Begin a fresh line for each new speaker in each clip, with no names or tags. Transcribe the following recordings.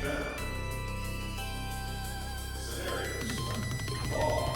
Venom. Scenario select Klaw.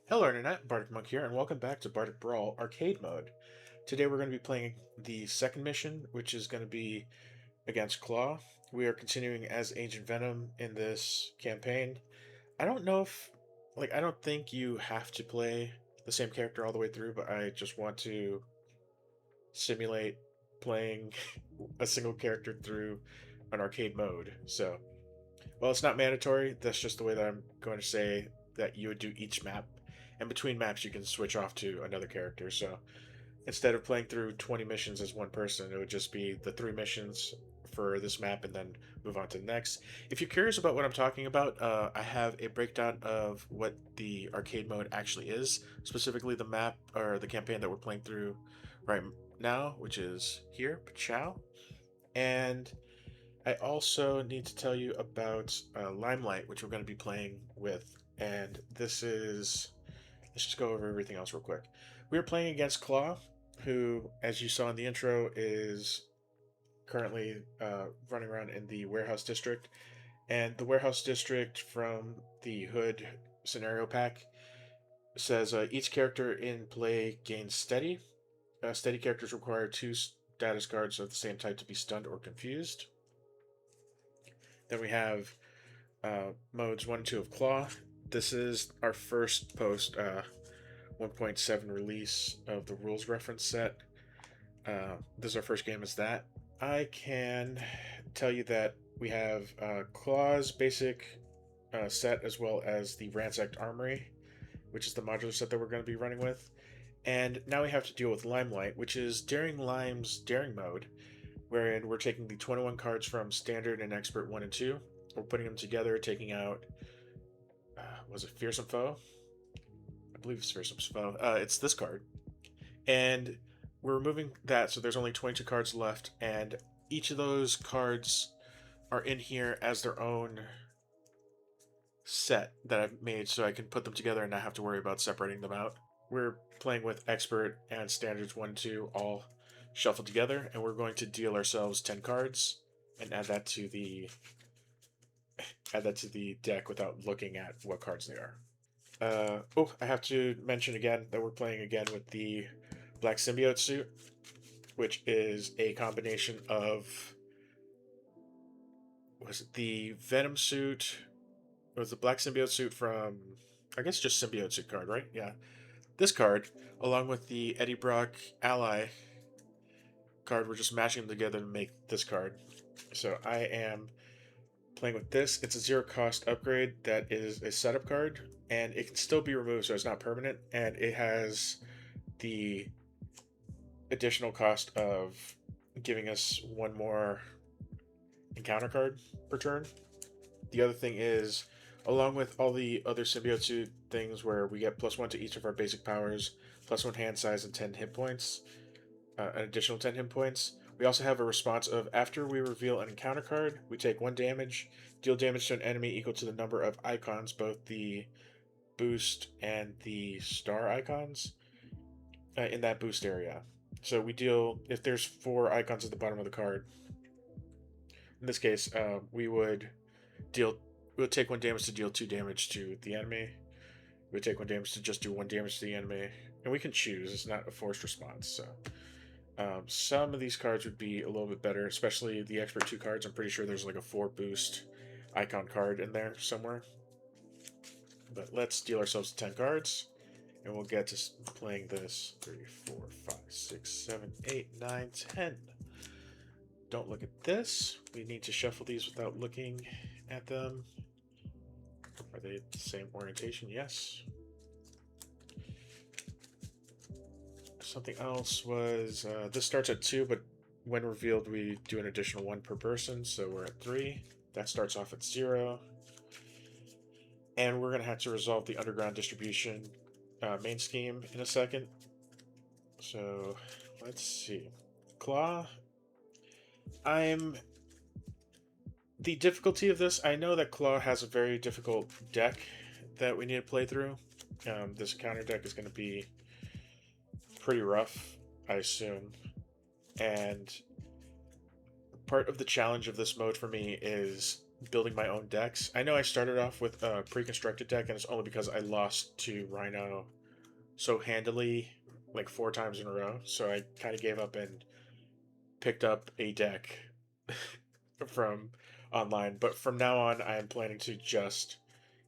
Hello Internet, BardicMonk here, and welcome back to Bardic Brawl Arcade Mode. Today we're going to be playing the second mission, which is going to be against Klaw. We are continuing as Agent Venom in this campaign. I don't know if, I don't think you have to play the same character all the way through, but I just want to simulate playing a single character through an arcade mode. So, well, it's not mandatory. That's just the way that I'm going to say that you would do each map. And between maps, you can switch off to another character. So instead of playing through 20 missions as one person, it would just be the 3 missions for this map and then move on to the next. If you're curious about what I'm talking about, I have a breakdown of what the arcade mode actually is, specifically the map or the campaign that we're playing through right now, which is here, Pachow. And I also need to tell you about Limelight, which we're going to be playing with. And this is. Let's just go over everything else real quick. We are playing against Klaw, who, as you saw in the intro, is currently running around in the warehouse district. And the warehouse district from the Hood scenario pack says each character in play gains steady. Steady characters require 2 status cards of the same type to be stunned or confused. Then we have modes 1 and 2 of Klaw. This is our first post 1.7 release of the rules reference set. This is our first game as that. I can tell you that we have Klaw's basic set as well as the Ransacked Armory, which is the modular set that we're going to be running with. And now we have to deal with Limelight, which is Daring Lime's Daring mode, wherein we're taking the 21 cards from Standard and Expert 1 and 2. We're putting them together, taking out, was it Fearsome Foe? I believe it's Fearsome Foe. It's this card. And we're removing that, so there's only 22 cards left, and each of those cards are in here as their own set that I've made so I can put them together and not have to worry about separating them out. We're playing with Expert and Standards 1 and 2 all shuffled together, and we're going to deal ourselves 10 cards and add that to the deck without looking at what cards they are. I have to mention again that we're playing again with the Black Symbiote suit, which is a combination of, was it the Venom suit? It was the Black Symbiote suit from, I guess, just Symbiote suit card, right? Yeah. This card, along with the Eddie Brock Ally card, we're just mashing them together to make this card. So I am playing with this. It's a 0 cost upgrade that is a setup card, and it can still be removed, so it's not permanent, and it has the additional cost of giving us 1 more encounter card per turn. The other thing is, along with all the other symbiote suit things where we get +1 to each of our basic powers, +1 hand size, and 10 hit points, an additional 10 hit points, we also have a response of after we reveal an encounter card, we take 1 damage, deal damage to an enemy equal to the number of icons, both the boost and the star icons in that boost area. So we deal, if there's 4 icons at the bottom of the card, in this case, we would take 1 damage to deal 2 damage to the enemy. We would take 1 damage to just do 1 damage to the enemy. And we can choose, it's not a forced response. So some of these cards would be a little bit better, especially the Expert 2 cards. I'm pretty sure there's like a 4 boost icon card in there somewhere. But let's deal ourselves 10 cards, and we'll get to playing this. 3, 4, 5, 6, 7, 8, 9, 10. Don't look at this. We need to shuffle these without looking at them. Are they the same orientation? Yes. Something else was, this starts at 2, but when revealed, we do an additional 1 per person, so we're at 3. That starts off at 0. And we're going to have to resolve the underground distribution main scheme in a second. So, let's see. Klaw. The difficulty of this, I know that Klaw has a very difficult deck that we need to play through. This counter deck is going to be pretty rough, I assume. And part of the challenge of this mode for me is building my own decks. I know I started off with a pre-constructed deck, and it's only because I lost to Rhino so handily, like 4 times in a row. So I kind of gave up and picked up a deck from online. But from now on, I am planning to just,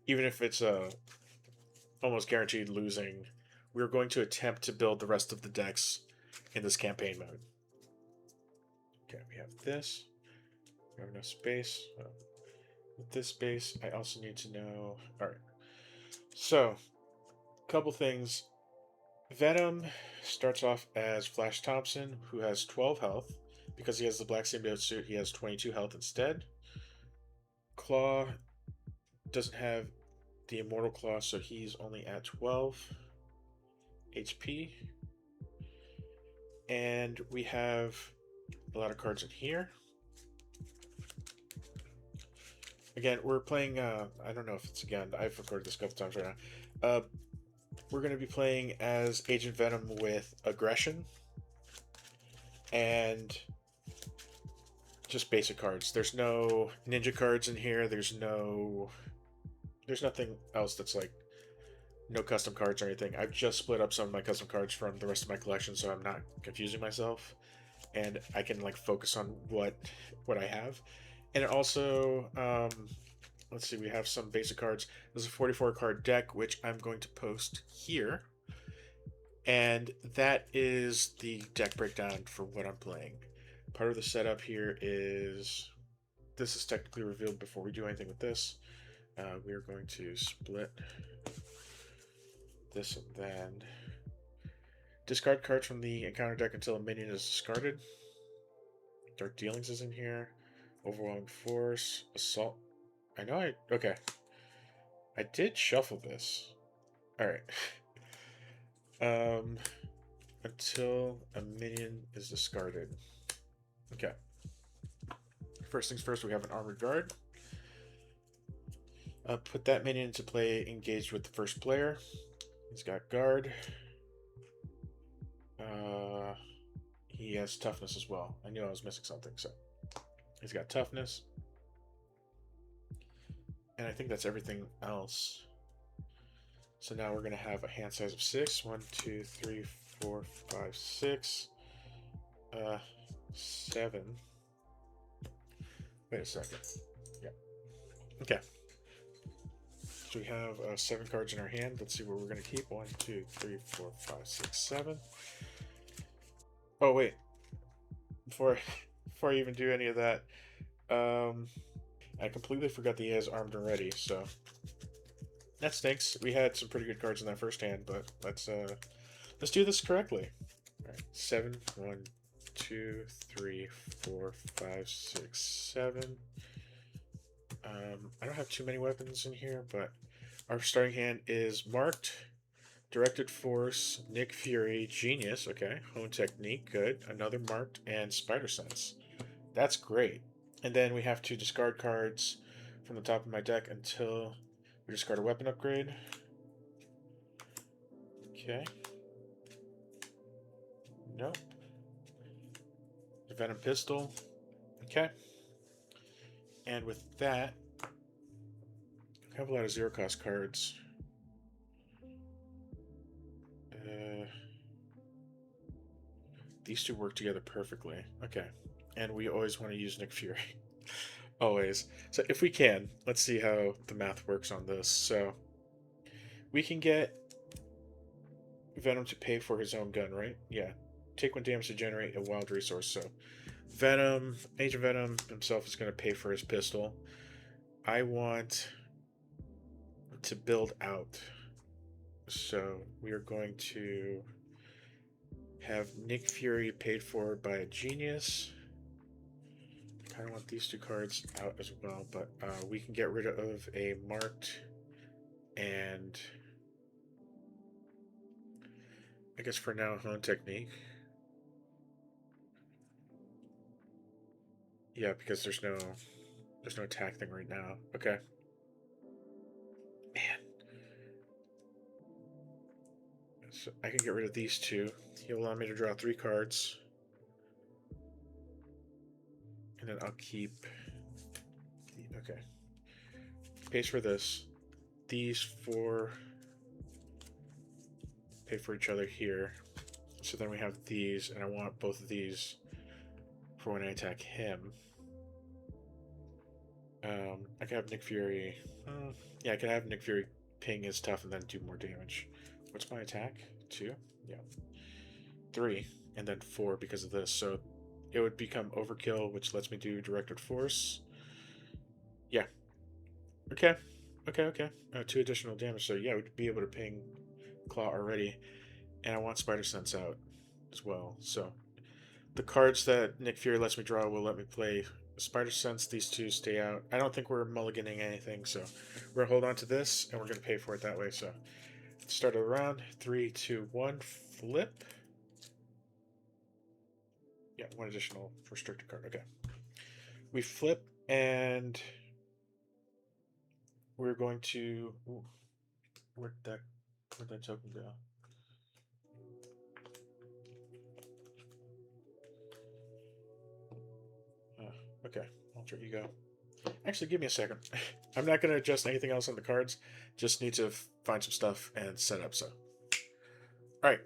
even if it's almost guaranteed losing, we're going to attempt to build the rest of the decks in this campaign mode. Okay, we have this. We have enough space. With this space, I also need to know... Alright. So, couple things. Venom starts off as Flash Thompson, who has 12 health. Because he has the black symbiote suit, he has 22 health instead. Klaw doesn't have the Immortal Claw, so he's only at 12 HP. And we have a lot of cards in here. Again, we're playing, I don't know if it's again, I've recorded this a couple times right now. We're going to be playing as Agent Venom with Aggression. And just basic cards. There's no ninja cards in here. There's nothing else that's like, no custom cards or anything. I've just split up some of my custom cards from the rest of my collection, so I'm not confusing myself. And I can like focus on what I have. And it also, let's see, we have some basic cards. There's a 44 card deck, which I'm going to post here. And that is the deck breakdown for what I'm playing. Part of the setup here is, this is technically revealed before we do anything with this. We are going to split this and then discard cards from the encounter deck until a minion is discarded. Dark Dealings is in here. Overwhelming Force, Assault. Okay. I did shuffle this. Alright. Until a minion is discarded. Okay. First things first, we have an Armored Guard. Put that minion into play engaged with the first player. He's got Guard. He has Toughness as well. I knew I was missing something, so... He's got Toughness. And I think that's everything else. So now we're going to have a hand size of 6. 1, 2, 3, 4, 5, 6. 7. Wait a second. Yeah. Okay. So we have 7 cards in our hand. Let's see what we're going to keep. 1, 2, 3, 4, 5, 6, 7. Oh, wait. Before I even do any of that, I completely forgot that he has Armed and Ready, so that stinks. We had some pretty good cards in that first hand, but let's do this correctly. All right, 7, 1, 2, 3, 4, 5, 6, 7. I don't have too many weapons in here, but our starting hand is Marked, Directed Force, Nick Fury, Genius, okay, Hone Technique, good, another Marked, and Spider Sense. That's great. And then we have to discard cards from the top of my deck until we discard a weapon upgrade. Okay. Nope. The Venom pistol. Okay. And with that, I have a lot of zero cost cards. These two work together perfectly. Okay. And we always want to use Nick Fury. Always. So if we can, let's see how the math works on this. So we can get Venom to pay for his own gun, right? Yeah. Take 1 damage to generate a wild resource. So Venom, Agent Venom himself is going to pay for his pistol. I want to build out. So we are going to have Nick Fury paid for by a genius. I kind of want these 2 cards out as well, but we can get rid of a marked and I guess for now, Hone Technique. Yeah, because there's no attack thing right now. Okay. Man. So I can get rid of these 2. He'll allow me to draw 3 cards. And then I'll keep... Okay. Pays for this. These 4 pay for each other here. So then we have these, and I want both of these for when I attack him. I can have Nick Fury... yeah, I can have Nick Fury ping his stuff and then do more damage. What's my attack? 2? Yeah. 3, and then 4 because of this. So it would become overkill, which lets me do directed force. Yeah. Okay. Okay. 2 additional damage. So yeah, we'd be able to ping Klaw already. And I want Spider Sense out as well. So the cards that Nick Fury lets me draw will let me play Spider Sense. These 2 stay out. I don't think we're mulliganing anything, so we're going to hold on to this, and we're going to pay for it that way. So start of the round. 3, 2, 1. Flip. Yeah, 1 additional restricted card. Okay. We flip, and we're going to... Ooh, where'd that token go? Okay, alter ego. Actually, give me a second. I'm not going to adjust anything else on the cards. Just need to find some stuff and set up. So, alright.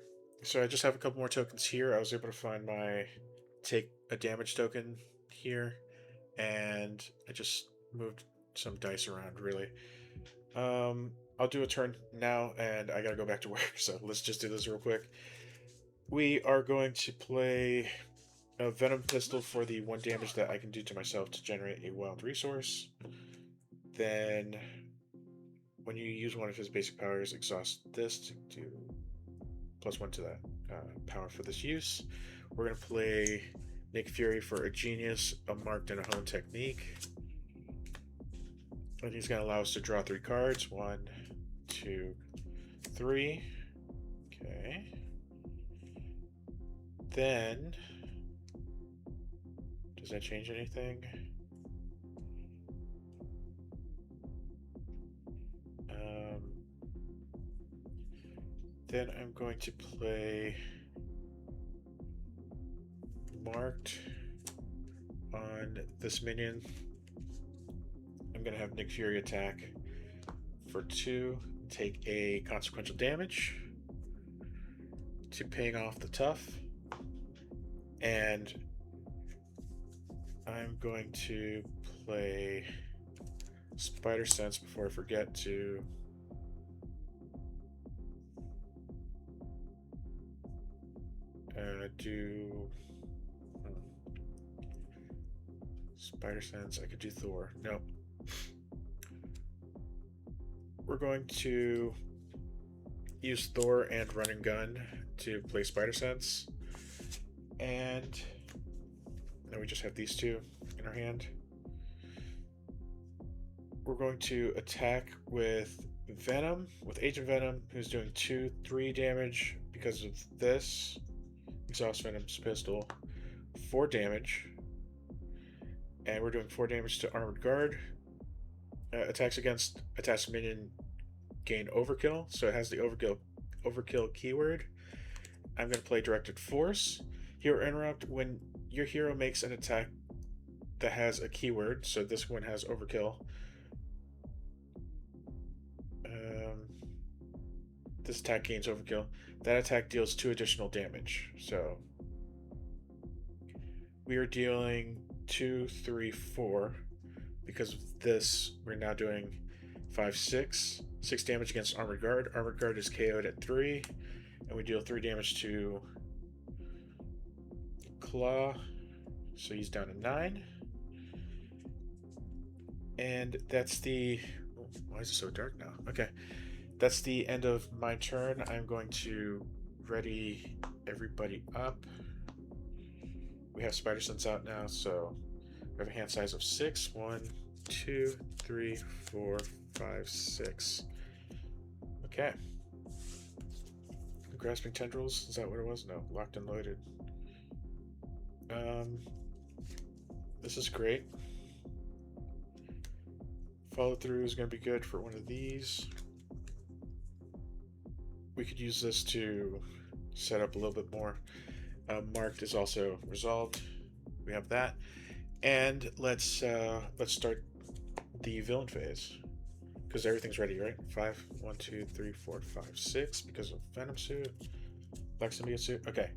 So I just have a couple more tokens here. I was able to find my take a damage token here. And I just moved some dice around, really. I'll do a turn now, and I gotta go back to work. So let's just do this real quick. We are going to play a Venom pistol for the 1 damage that I can do to myself to generate a wild resource. Then, when you use one of his basic powers, exhaust this to do +1 to that power for this use. We're going to play Nick Fury for a genius, a marked, and a Hone Technique. And he's going to allow us to draw 3 cards. 1, 2, 3. Okay. Then... does that change anything? Then I'm going to play marked on this minion. I'm going to have Nick Fury attack for 2, take a consequential damage to ping off the tough, and I'm going to play Spider Sense before I forget to do Spider Sense. I could do Thor. Nope. We're going to use Thor and Run and Gun to play Spider Sense, and now we just have these 2 in our hand. We're going to attack with Venom, with Agent Venom, who's doing 2, 3 damage because of this. Exhaust Venom's pistol. 4 damage. And we're doing 4 damage to Armored Guard. Attacks against attached minion gain overkill, so it has the overkill keyword. I'm going to play Directed Force. Hero Interrupt, when your hero makes an attack that has a keyword, so this one has overkill. This attack gains overkill. That attack deals 2 additional damage. So we are dealing 2, 3, 4. Because of this, we're now doing 5, 6. 6 damage against Armored Guard. Armored Guard is KO'd at 3. And we deal 3 damage to Klaw. So he's down to 9. And that's the... Oh, why is it so dark now? Okay. That's the end of my turn. I'm going to ready everybody up. We have Spider Sense out now, so we have a hand size of 6. 1, 2, 3, 4, 5, 6. Okay. Grasping Tendrils, is that what it was? No, Locked and Loaded. This is great. Follow through is going to be good for one of these. We could use this to set up a little bit more. Marked is also resolved. We have that. And let's start the villain phase. Because everything's ready, right? 5, 1, 2, 3, 4, 5, 6 because of Venom suit. Black Symbiote suit. Okay.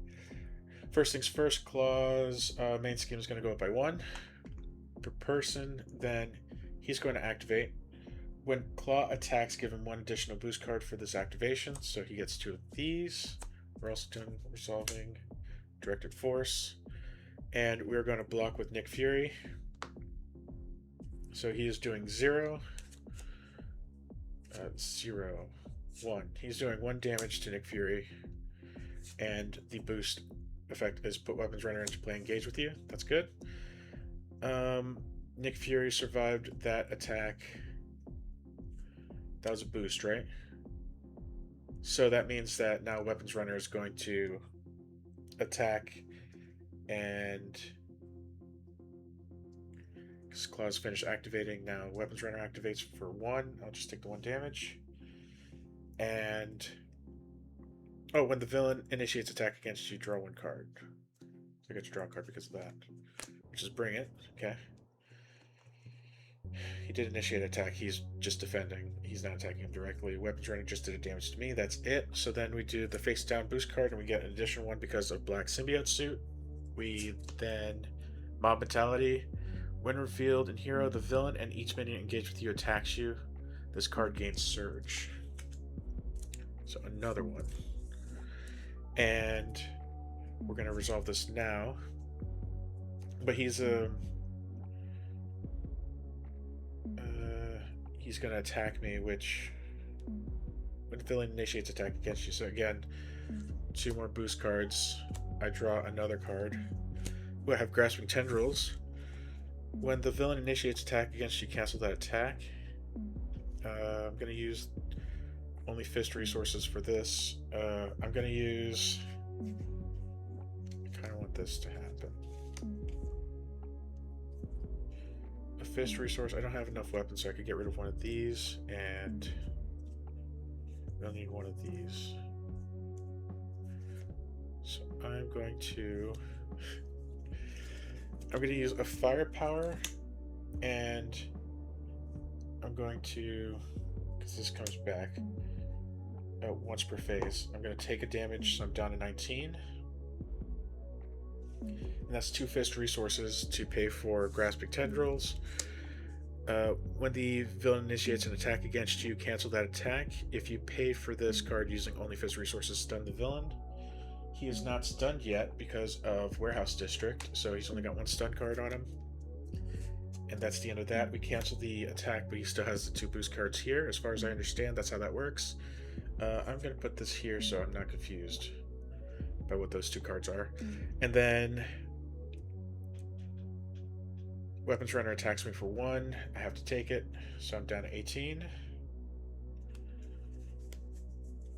First things first, Klaw's main scheme is going to go up by 1 per person. Then he's going to activate. When Klaw attacks, give him 1 additional boost card for this activation. So he gets 2 of these. We're also doing resolving Directed Force. And we're going to block with Nick Fury. So he is doing 0. 0, 1. He's doing 1 damage to Nick Fury. And the boost effect is put Weapons Runner into play, engage with you. That's good. Nick Fury survived that attack. That was a boost, right? So that means that now Weapons Runner is going to attack, and because Klaw's finished activating, now Weapons Runner activates for 1. I'll just take the 1 damage. And oh, when the villain initiates attack against you, draw 1 card. So I get to draw a card because of that, which is Bring It. Okay. He did initiate attack. He's just defending. He's not attacking him directly. Weapons Runner just did a damage to me. That's it. So then we do the face down boost card, and we get an additional 1 because of Black Symbiote suit. We then Mob Mentality. When revealed in Hero, the villain and each minion engaged with you attacks you. This card gains Surge. So another 1. And we're going to resolve this now. But he's going to attack me, which when the villain initiates attack against you. So again, 2 more boost cards. I draw another card. I have Grasping Tendrils. When the villain initiates attack against you, cancel that attack. I'm going to use only fist resources for this. I'm going to use... I kind of want this to happen. A fist resource. I don't have enough weapons, so I could get rid of 1 of these, and I'll need 1 of these. So I'm going to use a firepower, and I'm going to, because this comes back once per phase, I'm going to take a damage, so I'm down to 19. And that's 2 fist resources to pay for Grasping Tendrils. When the villain initiates an attack against you, cancel that attack. If you pay for this card using only fist resources, stun the villain. He is not stunned yet because of Warehouse District, so he's only got 1 stun card on him. And that's the end of that. We cancel the attack, but he still has the 2 boost cards here. As far as I understand, that's how that works. I'm going to put this here so I'm not confused by what those 2 cards are. And then Weapons Runner attacks me for 1. I have to take it, so I'm down to 18.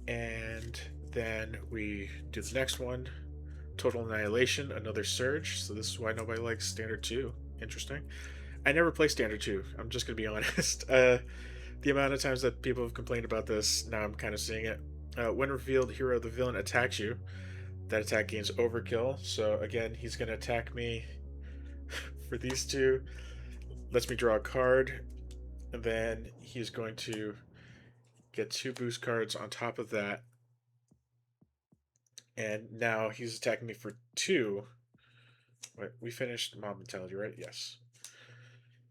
And then we do the next one. Total Annihilation, another Surge. So this is why nobody likes Standard 2. Interesting. I never play Standard 2. I'm just going to be honest. The amount of times that people have complained about this, now I'm kind of seeing it. When revealed, hero the villain attacks you. That attack gains overkill. So again, he's going to attack me for these two. Lets me draw a card. And then he's going to get 2 boost cards on top of that. And now he's attacking me for 2. Wait, we finished Mob Mentality, right? Yes.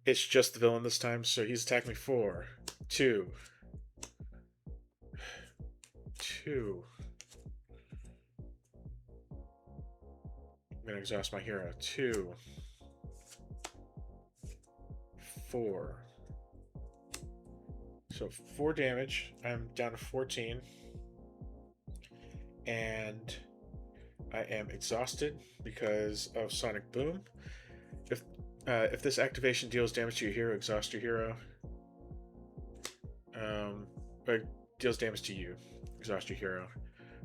It's just the villain this time, so he's attacking me for 2. 2. I'm going to exhaust my hero. 2. 4. So 4 damage. I'm down to 14. And I am exhausted because of Sonic Boom. If this activation deals damage to your hero, exhaust your hero. Or deals damage to you, exhaust your hero.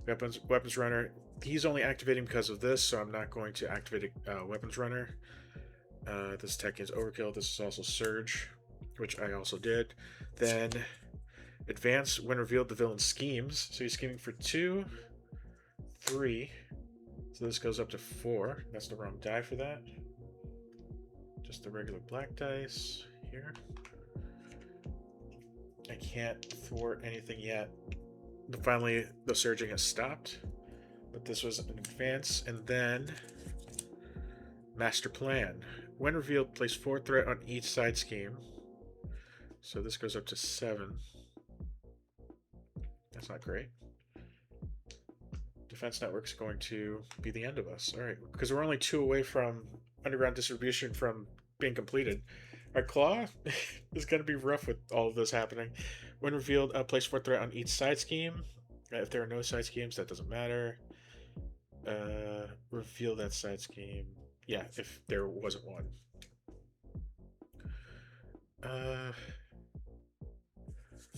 Weapons Runner. He's only activating because of this, so I'm not going to activate Weapons Runner. This attack is overkill. This is also Surge, which I also did. Then Advance. When revealed, the villain schemes. So he's scheming for 2, 3. So this goes up to 4. That's the wrong die for that. Just the regular black dice here. I can't thwart anything yet. But finally, the surging has stopped. But this was an advance. And then Master Plan. When revealed, place 4 threat on each side scheme. So this goes up to 7. That's not great. Defense Network's going to be the end of us. All right, because we're only 2 away from Underground Distribution from being completed. Our Klaw is going to be rough with all of this happening. When revealed, place 4 threat on each side scheme. If there are no side schemes, that doesn't matter. Reveal that side scheme. Yeah, if there wasn't one.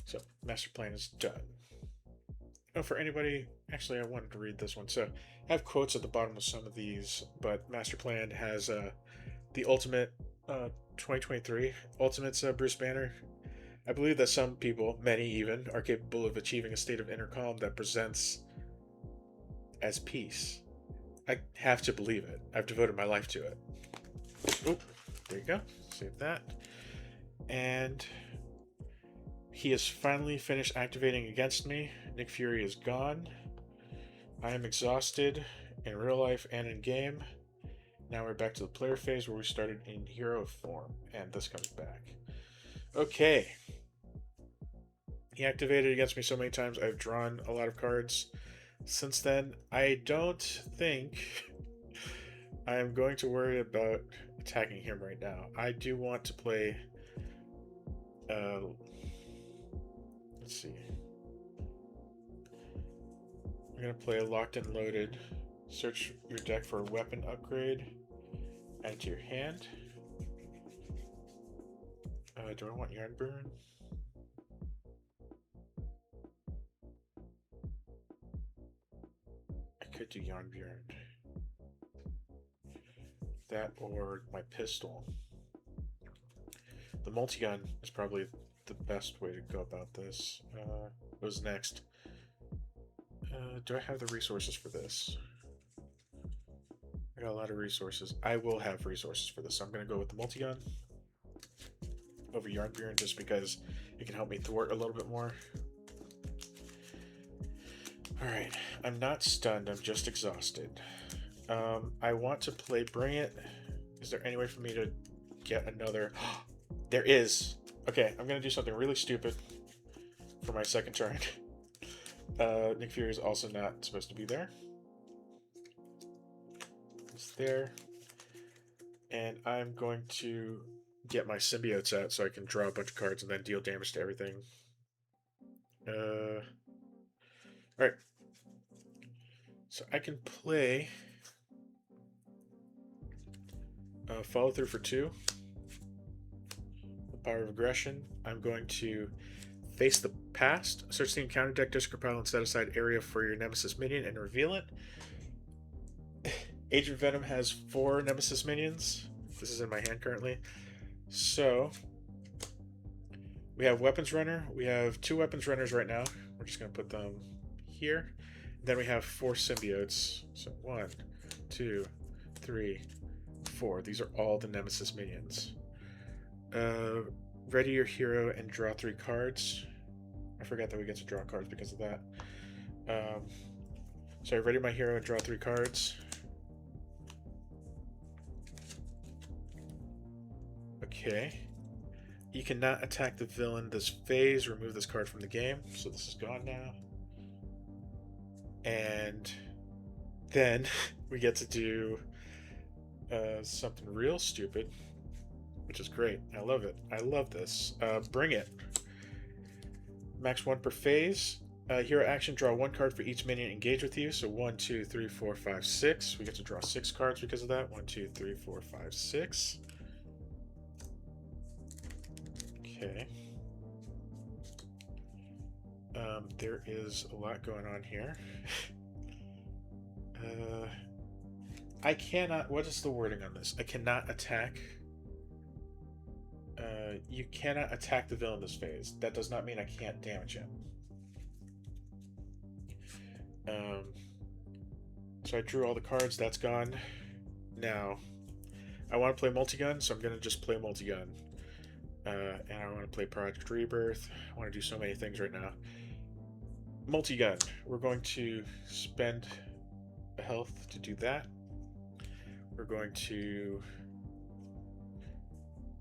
So, Master Plan is done. Oh, for anybody, actually, I wanted to read this one. So, I have quotes at the bottom of some of these, but Master Plan has the Ultimate 2023 Ultimate's Bruce Banner. I believe that some people, many even, are capable of achieving a state of inner calm that presents as peace. I have to believe it. I've devoted my life to it. Oh, there you go. Save that. And he has finally finished activating against me. Nick Fury is gone. I am exhausted in real life and in game. Now we're back to the player phase where we started in hero form, and this comes back. Okay. He activated against me so many times. I've drawn a lot of cards since then. I don't think I am going to worry about attacking him right now. I do want to play... let's see. I'm going to play a Locked and Loaded. Search your deck for a weapon upgrade. Add it to your hand. Do I want Yarn Burn? I could do Yarn Burn. That or my pistol. The multi-gun is probably the best way to go about this. What was next? Do I have the resources for this? I got a lot of resources. I will have resources for this. So I'm going to go with the multi-gun over Yarn Burn just because it can help me thwart a little bit more. Alright, I'm not stunned. I'm just exhausted. I want to play Bring It. Is there any way for me to get another... There is! Okay, I'm going to do something really stupid for my second turn. Nick Fury is also not supposed to be there. It's there. And I'm going to get my Symbiote set so I can draw a bunch of cards and then deal damage to everything. Alright. So I can play Follow Through for 2. The Power of Aggression. I'm going to Face the Past. Search the encounter deck, discard pile, and set aside area for your Nemesis minion and reveal it. Agent Venom has 4 Nemesis minions. This is in my hand currently. So, we have Weapons Runner. We have 2 Weapons Runners right now. We're just going to put them here. Then we have 4 symbiotes. So 1, 2, 3, 4. These are all the Nemesis minions. Ready your hero and draw 3 cards. I forgot that we get to draw cards because of that. So I ready my hero and draw 3 cards. Okay. You cannot attack the villain this phase. Remove this card from the game. So this is gone now. And then we get to do something real stupid, which is great. I love it. I love this. Bring it. Max 1 per phase. Hero action, draw 1 card for each minion engaged with you. So 1, 2, 3, 4, 5, 6. We get to draw 6 cards because of that. 1, 2, 3, 4, 5, 6. Okay. There is a lot going on here. I cannot... What is the wording on this? I cannot attack... you cannot attack the villain this phase. That does not mean I can't damage him. So I drew all the cards. That's gone. Now, I want to play multi-gun, so I'm going to just play multi-gun. And I want to play Project Rebirth. I want to do so many things right now. Multi-gun. We're going to spend a health to do that. We're going to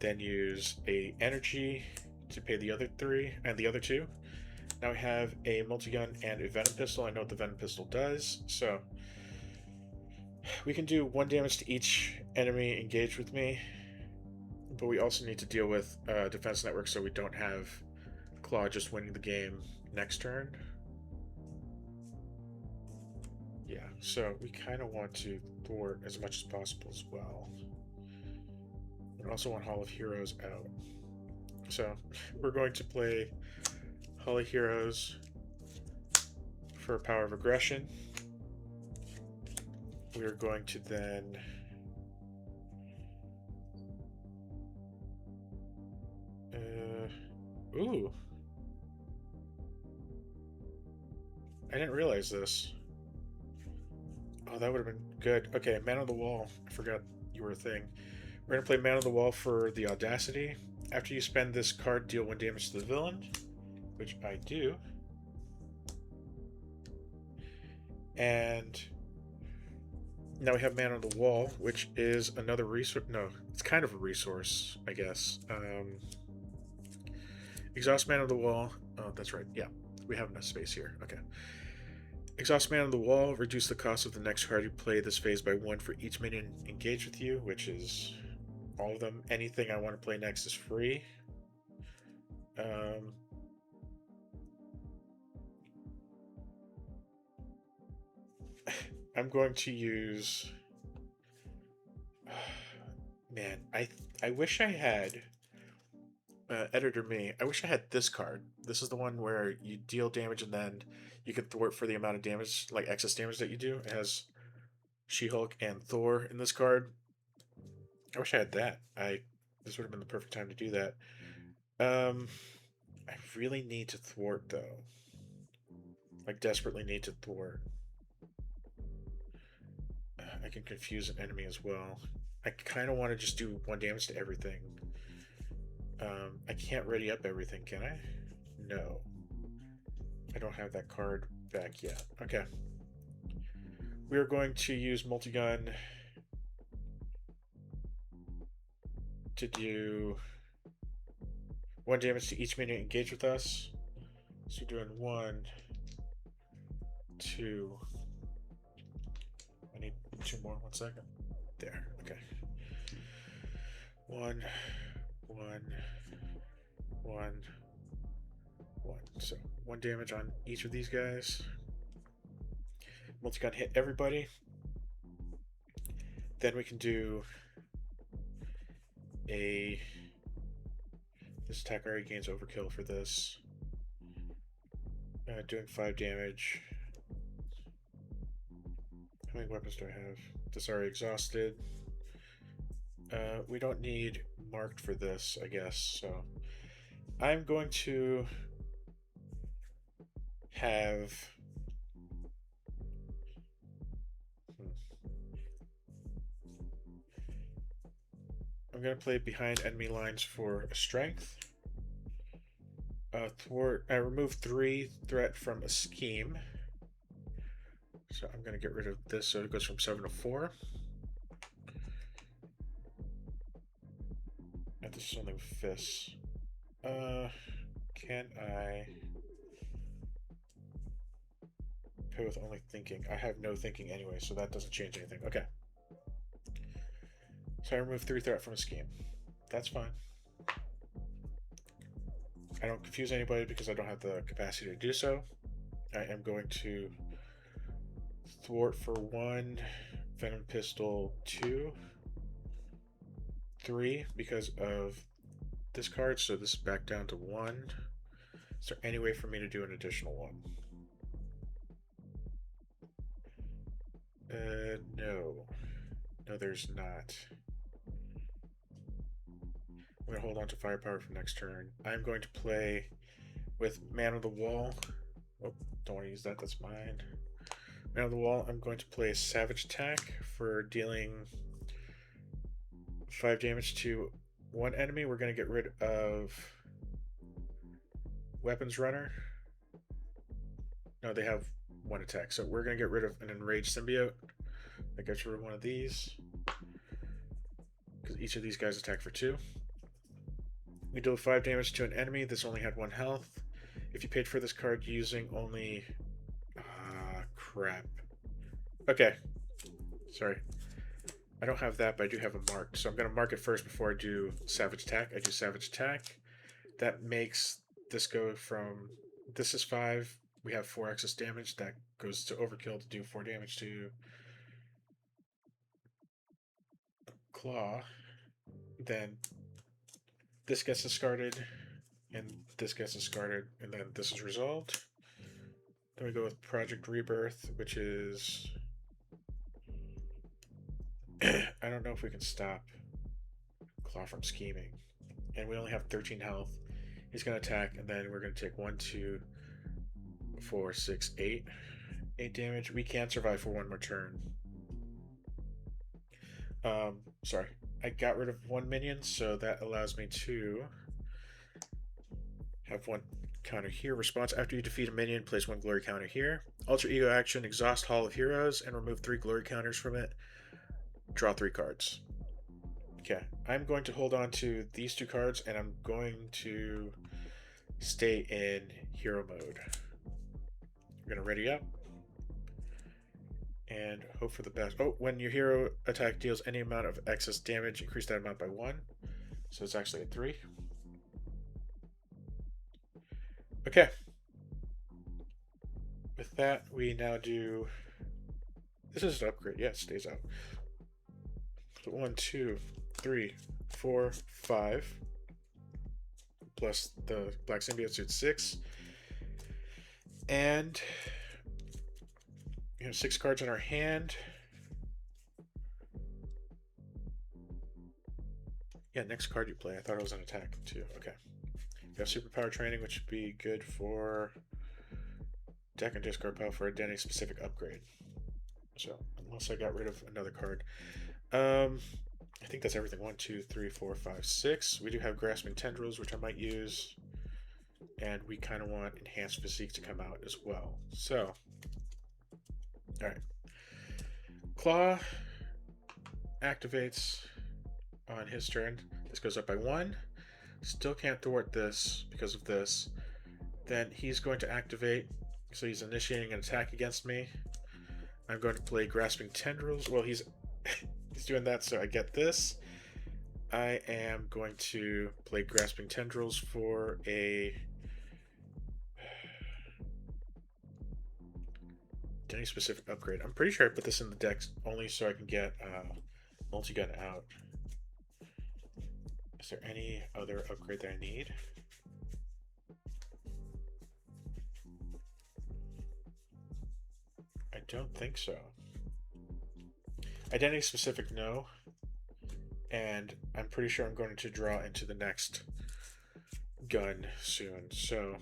then use a energy to pay the other 3 and the other 2. Now we have a multi-gun and a Venom pistol. I know what the Venom pistol does, so we can do 1 damage to each enemy engaged with me, but we also need to deal with defense network so we don't have Klaw just winning the game next turn. Yeah, so we kind of want to thwart as much as possible as well. We also want Hall of Heroes out. So we're going to play Hall of Heroes for Power of Aggression. We are going to then ooh. I didn't realize this. Oh, that would have been good. Okay, Man on the Wall. I forgot you were a thing. We're going to play Man on the Wall for the Audacity. After you spend this card, deal 1 damage to the villain, which I do. And now we have Man on the Wall, which is another resource. No, it's kind of a resource, I guess. Exhaust Man on the Wall. Oh, that's right. Yeah, we have enough space here. Okay. Exhaust Man on the Wall. Reduce the cost of the next card you play this phase by 1 for each minion engaged with you, which is all of them. Anything I want to play next is free. I'm going to use... Man, I wish I had... Editor Me. I wish I had this card. This is the one where you deal damage and then you can thwart for the amount of damage, like excess damage that you do. It has She-Hulk and Thor in this card. I wish I had that. This would have been the perfect time to do that. I really need to thwart though. Like desperately need to thwart. I can confuse an enemy as well. I kind of want to just do 1 damage to everything. I can't ready up everything, can I? No. I don't have that card back yet. Okay. We are going to use multi-gun to do 1 damage to each minion engaged with us. So we're doing 1, 2. I need 2 more. 1 second. There. Okay. 1, 1, 1, 1. So 1 damage on each of these guys. Multi-gun hit everybody. Then we can do a... This attack already gains overkill for this. Doing 5 damage. How many weapons do I have? This already exhausted. We don't need marked for this, I guess, so I'm going to have I'm going to play behind enemy lines for strength. I remove 3 threat from a scheme. So I'm going to get rid of this so it goes from 7 to 4. And this is only with fists. Can I play with only thinking? I have no thinking anyway, so that doesn't change anything. Okay. So I remove 3 threat from a scheme. That's fine. I don't confuse anybody because I don't have the capacity to do so. I am going to thwart for 1, Venom Pistol 2, 3 because of this card, so this is back down to 1. Is there any way for me to do an additional 1? No. No, there's not. I'm going to hold on to firepower for next turn. I'm going to play with Man on the Wall. Oh, don't want to use that, that's mine. Man on the Wall, I'm going to play Savage Attack for dealing 5 damage to 1 enemy. We're going to get rid of Weapons Runner. No, they have 1 attack. So we're going to get rid of an Enraged Symbiote. That gets rid of 1 of these. Because each of these guys attack for 2. We deal 5 damage to an enemy. This only had 1 health. If you paid for this card using only... crap. Okay. Sorry. I don't have that, but I do have a mark. So I'm going to mark it first before I do Savage Attack. I do Savage Attack. That makes this go from... This is 5. We have 4 excess damage. That goes to Overkill to do 4 damage to Klaw. Then this gets discarded, and this gets discarded, and then this is resolved. Then we go with Project Rebirth, which is... I don't know if we can stop Klaw from scheming. And we only have 13 health. He's going to attack, and then we're going to take 1, 2, 4, 6, 8. 8 damage. We can survive for 1 more turn. Sorry. I got rid of 1 minion, so that allows me to have 1 counter here. Response: after you defeat a minion, place 1 glory counter here. Alter Ego action: exhaust Hall of Heroes and remove 3 glory counters from it. Draw 3 cards. Okay, I'm going to hold on to these 2 cards, and I'm going to stay in hero mode. I'm going to ready up and hope for the best. Oh, when your hero attack deals any amount of excess damage, increase that amount by 1. So it's actually a 3. Okay. With that, we now do... This is an upgrade. Yeah, it stays out. So 1, 2, 3, 4, 5. Plus the Black Symbiote, so it's 6. And... we have 6 cards in our hand. Yeah, next card you play. I thought it was an attack too. Okay. You have superpower training, which would be good for deck and discard pile for identity specific upgrade. So unless I got rid of another card. I think that's everything. 1, 2, 3, 4, 5, 6. We do have Grasping Tendrils, which I might use. And we kind of want Enhanced Physique to come out as well. So alright. Klaw activates on his turn. This goes up by 1. Still can't thwart this because of this. Then he's going to activate, so he's initiating an attack against me. I'm going to play Grasping Tendrils. Well, he's he's doing that, so I get this. I am going to play Grasping Tendrils for a... any specific upgrade. I'm pretty sure I put this in the deck only so I can get multi-gun out. Is there any other upgrade that I need? I don't think so. Identity specific, no. And I'm pretty sure I'm going to draw into the next gun soon. So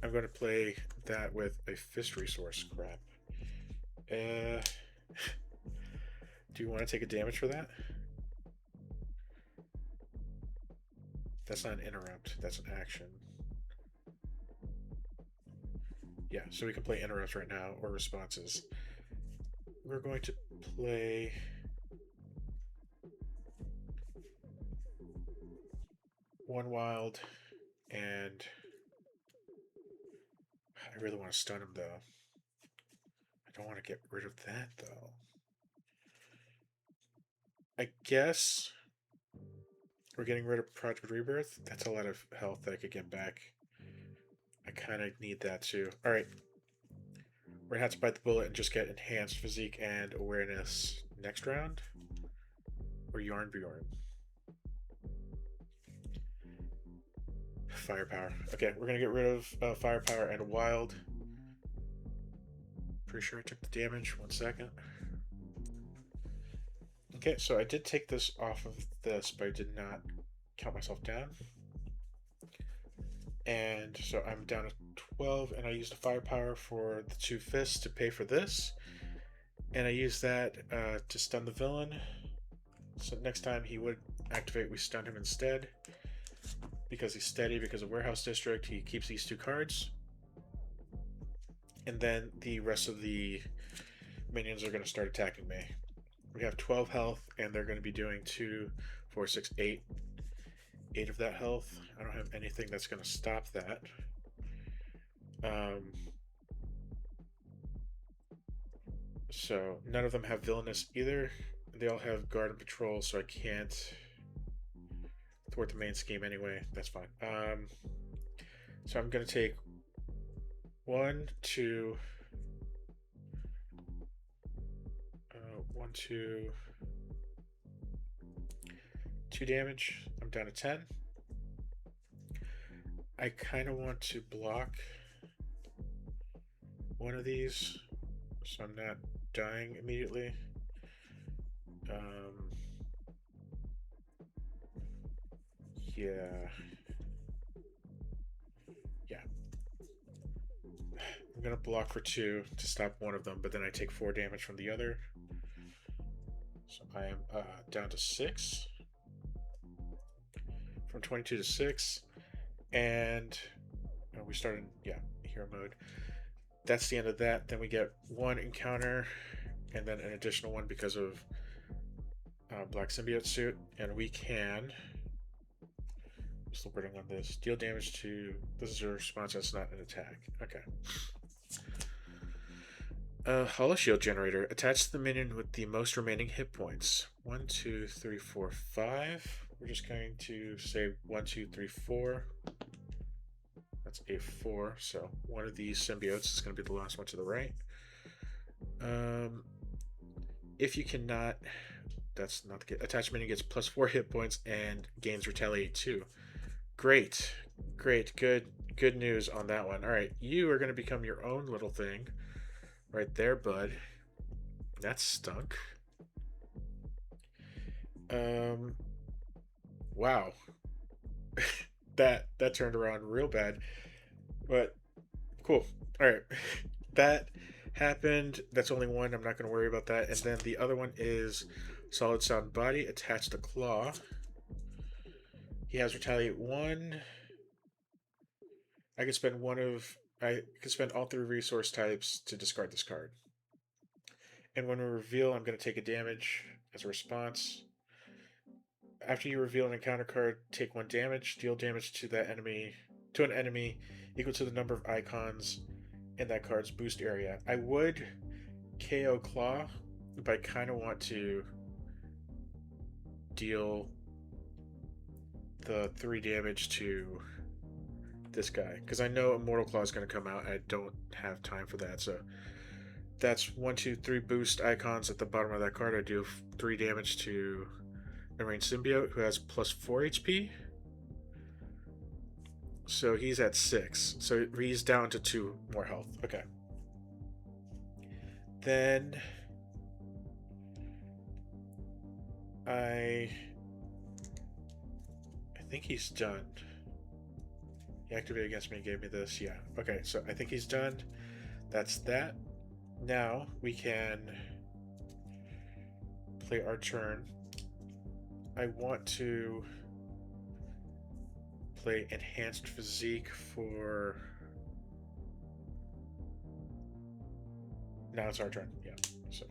I'm going to play that with a fist resource. Crap. Do you want to take a damage for that? That's not an interrupt. That's an action. Yeah, so we can play interrupts right now or responses. We're going to play one wild, and I really want to stun him though. I don't want to get rid of that though. I guess we're getting rid of Project Rebirth. That's a lot of health that I could get back. I kind of need that too. Alright. We're going to have to bite the bullet and just get enhanced physique and awareness next round. Or Yarn Bjorn. Firepower. Okay, we're going to get rid of firepower and wild. Pretty sure I took the damage. 1 second. Okay, so I did take this off of this, but I did not count myself down. And so I'm down to 12, and I used the firepower for the 2 fists to pay for this. And I used that to stun the villain. So next time he would activate, we stun him instead. Because he's steady, because of Warehouse District, he keeps these 2 cards. And then the rest of the minions are going to start attacking me. We have 12 health, and they're going to be doing 2, 4, 6, 8. 8 of that health. I don't have anything that's going to stop that. So none of them have villainous either. They all have guard and patrol, so I can't thwart the main scheme anyway. That's fine. So I'm going to take 1, 2... 1, 2... 2 damage. I'm down to 10. I kind of want to block one of these so I'm not dying immediately. Yeah. I'm gonna block for 2 to stop one of them, but then I take 4 damage from the other. So I am down to 6. From 22 to 6. And we started, hero mode. That's the end of that. Then we get 1 encounter, and then an additional one because of Black Symbiote suit. And we can, still working on this, deal damage to, this is a response, that's not an attack. Okay. Hollow Shield Generator. Attach the minion with the most remaining hit points. 1, 2, 3, 4, 5. We're just going to say 1, 2, 3, 4. That's a 4. So one of these symbiotes is going to be the last one to the right. If you cannot, that's not the case. Attach minion gets plus 4 hit points and gains Retaliate 2. Great. Good news on that one. All right, you are going to become your own little thing. Right there, bud. That stunk. Wow. that turned around real bad. But cool. Alright. That happened. That's only one. I'm not going to worry about that. And then the other one is Solid Sound Body attached to Klaw. He has Retaliate 1. I can spend all 3 resource types to discard this card. And when we reveal, I'm going to take a damage as a response. After you reveal an encounter card, take 1 damage. Deal damage to an enemy equal to the number of icons in that card's boost area. I would KO Klaw, but I kind of want to deal the 3 damage to this guy, because I know Immortal Claw is going to come out. I don't have time for that, so that's 1, 2, 3 boost icons at the bottom of that card. I do 3 damage to Enraged Symbiote, who has plus 4 HP. So he's at 6. So he's down to 2 more health. Okay. Then I think he's done. He activated against me and gave me this. Yeah. Okay, so I think he's done. That's that. Now we can play our turn. I want to play Enhanced Physique for... Now it's our turn, yeah. So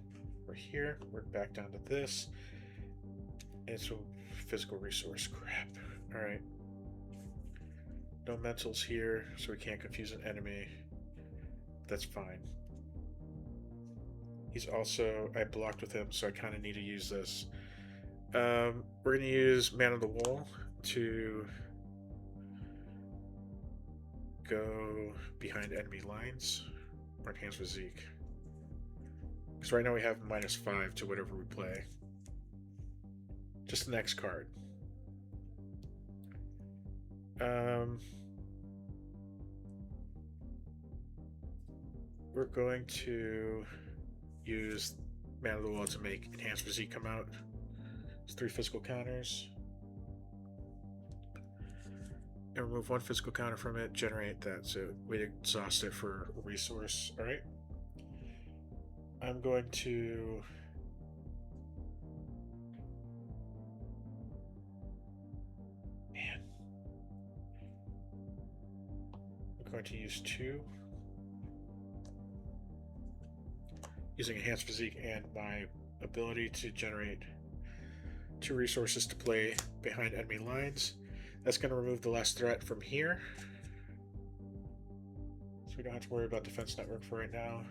we're here, we're back down to this. It's a physical resource, crap. Alright. No mentals here, so we can't confuse an enemy. That's fine. He's also... I blocked with him, so I kind of need to use this. We're going to use Man on the Wall to go behind enemy lines. Or Enhanced Physique. Because right now we have -5 to whatever we play. Just the next card. We're going to use Man of the Wall to make Enhanced Physique come out. It's 3 physical counters. And remove 1 physical counter from it, generate that, so we exhaust it for a resource. Alright. I'm going to... Man. I'm going to use 2. Using Enhanced Physique and my ability to generate 2 resources to play behind enemy lines. That's going to remove the last threat from here. So we don't have to worry about defense network for right now.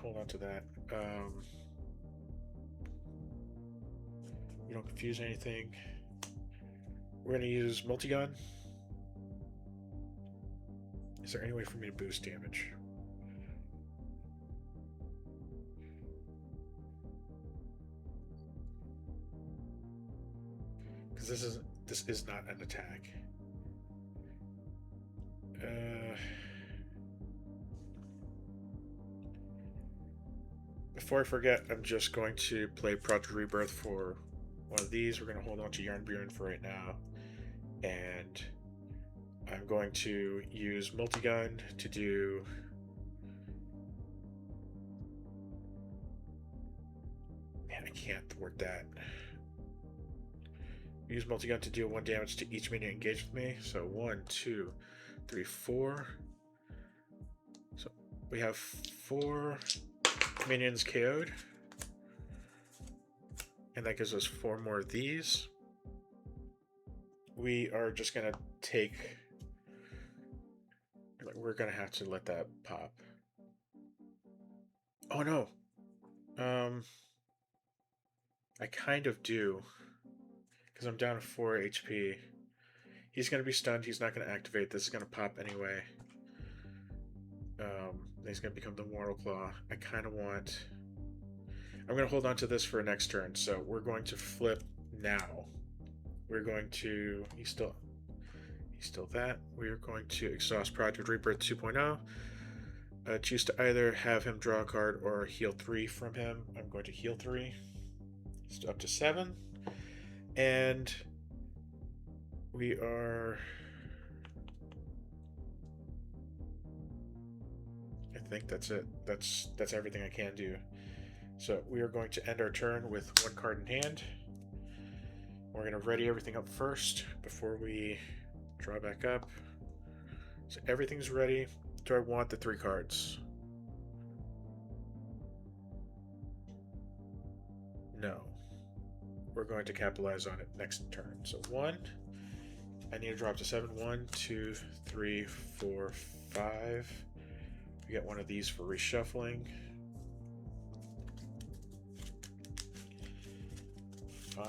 Hold on to that. We don't confuse anything. We're going to use multi-gun. Is there any way for me to boost damage? Because this is not an attack. Before I forget, I'm just going to play Project Rebirth for one of these. We're going to hold on to Yarn Buren for right now. And I'm going to use multi-gun to do... Man, I can't thwart that. Use multi-gun to deal 1 damage to each minion engaged with me. So 1, 2, 3, 4. So we have 4 minions KO'd. And that gives us 4 more of these. We are just going to take... We're going to have to let that pop. Oh no! I kind of do. Because I'm down to 4 HP. He's going to be stunned. He's not going to activate. This is going to pop anyway. He's going to become the Immortal Klaw. I kind of want... I'm going to hold on to this for next turn. So we're going to flip now. We're going to... He's still that. We're going to exhaust Project Rebirth 2.0. Choose to either have him draw a card or heal 3 from him. I'm going to heal 3. It's up to 7. And we are... I think that's it. That's everything I can do. So we are going to end our turn with 1 card in hand. We're going to ready everything up first before we draw back up. So everything's ready. Do I want the 3 cards? No. We're going to capitalize on it next turn. So 1. I need to drop to 7. 1, 2, 3, 4, 5. We get one of these for reshuffling. 5.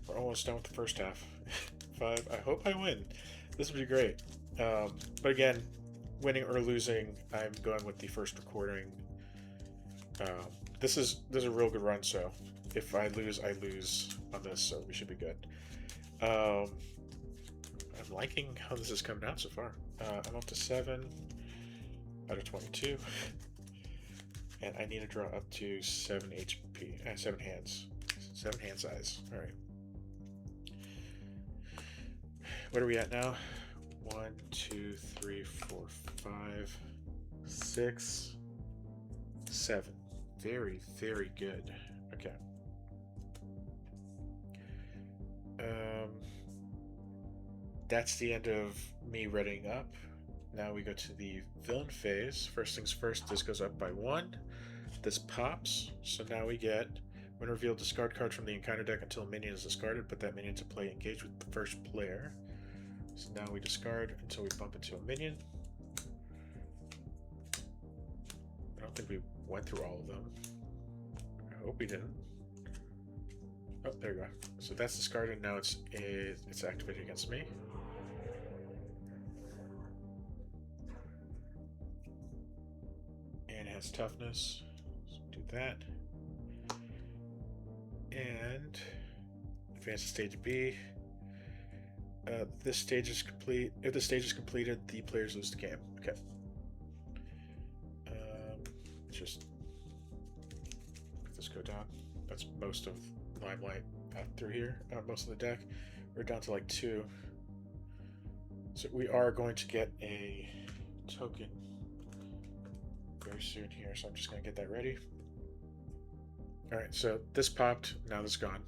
We're almost done with the first half. 5. I hope I win. This would be great. But again, winning or losing, I'm going with the first recording. This is a real good run, so if I lose, I lose on this, so we should be good. I'm liking how this is coming out so far. I'm up to 7 out of 22. And I need to draw up to 7 HP, 7 hands. 7 hand size. Alright. What are we at now? 1, 2, 3, 4, 5, 6, 7. very, very good. Okay. That's the end of me readying up. Now we go to the villain phase. First things first, this goes up by 1. This pops, so now we get, when revealed, discard card from the encounter deck until a minion is discarded. Put that minion to play, engage with the first player. So now we discard until we bump into a minion. I don't think we went through all of them. I hope we didn't. Oh, there you go. So that's discarded. Now it's activated against me. And it has toughness. So do that. And advance to stage B. This stage is complete. If the stage is completed, the players lose the game. Okay. Just let this go down. That's most of Limelight out through here. Most of the deck. We're down to like 2. So we are going to get a token very soon here. So I'm just going to get that ready. Alright, so this popped. Now this is gone.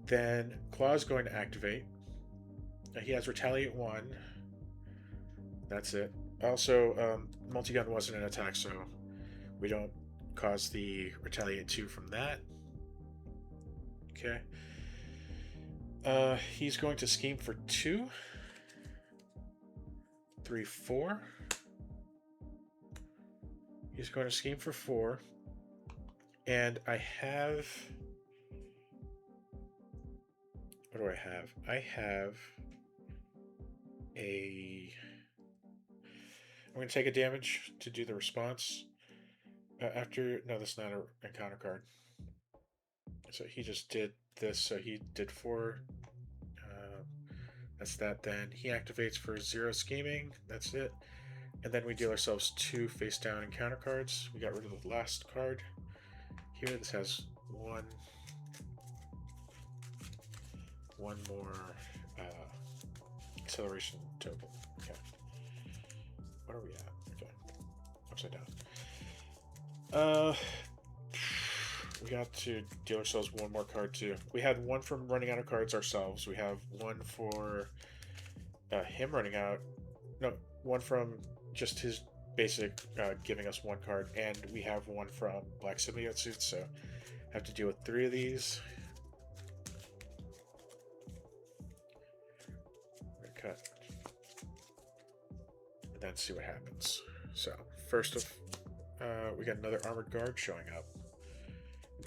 Then Klaw is going to activate. He has Retaliate 1. That's it. Also, Multi-Gun wasn't an attack, so we don't cause the Retaliate 2 from that. Okay. He's going to scheme for 2. 3, 4. He's going to scheme for 4. And I have... What do I have? I have a... I'm going to take a damage to do the response. After... No, that's not an encounter card. So he just did this. So he did 4. That's that. Then he activates for 0 scheming. That's it. And then we deal ourselves 2 face down encounter cards. We got rid of the last card. Here, this has one more acceleration token. Okay. What are we at? Okay. Upside down. We got to deal ourselves 1 more card too. We had 1 from running out of cards ourselves. We have 1 for him running out. No, 1 from just his basic giving us 1 card, and we have 1 from Black Symbiote suits, so I have to deal with 3 of these. Cut. And then see what happens. So first of we got another armored guard showing up.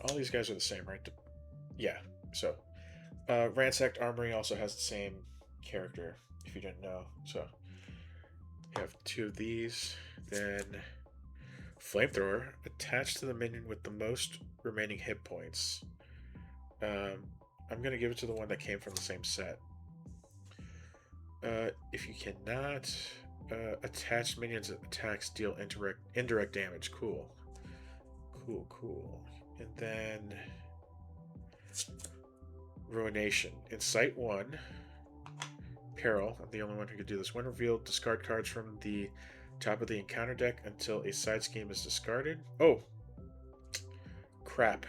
All these guys are the same, right? Yeah. So Ransacked Armory also has the same character, if you didn't know. So we have 2 of these. Then Flamethrower attached to the minion with the most remaining hit points. I'm going to give it to the one that came from the same set. If you cannot, attached minions attacks deal indirect damage. Cool. Cool. And then Ruination. In Sight 1, Peril, I'm the only one who could do this. When revealed, discard cards from the top of the encounter deck until a side scheme is discarded. Oh! Crap.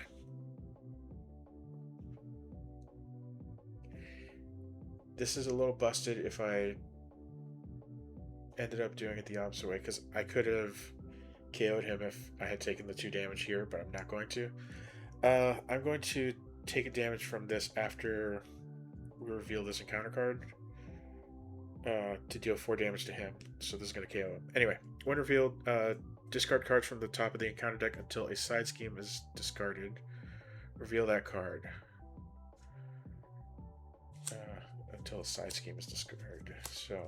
This is a little busted if I ended up doing it the opposite way, because I could have KO'd him if I had taken the 2 damage here, but I'm not going to. I'm going to take a damage from this after we reveal this encounter card to deal 4 damage to him. So this is going to KO him. Anyway, when revealed, discard cards from the top of the encounter deck until a side scheme is discarded. Reveal that card. Until a side scheme is discarded. So...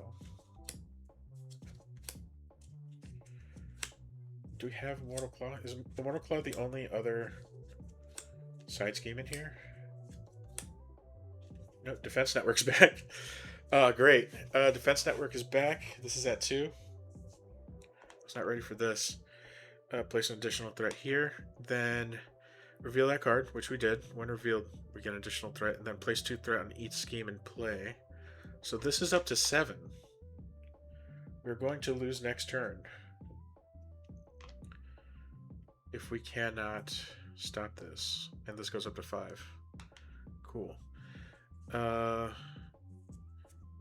do we have Immortal Klaw? Is Immortal Klaw the only other side scheme in here? No, Defense Network's back. Great. Defense Network is back. This is at 2. I was not ready for this. Place an additional threat here. Then reveal that card, which we did. When revealed, we get an additional threat. And then place 2 threat on each scheme in play. So this is up to 7. We're going to lose next turn. if we cannot stop this, and this goes up to 5. Cool.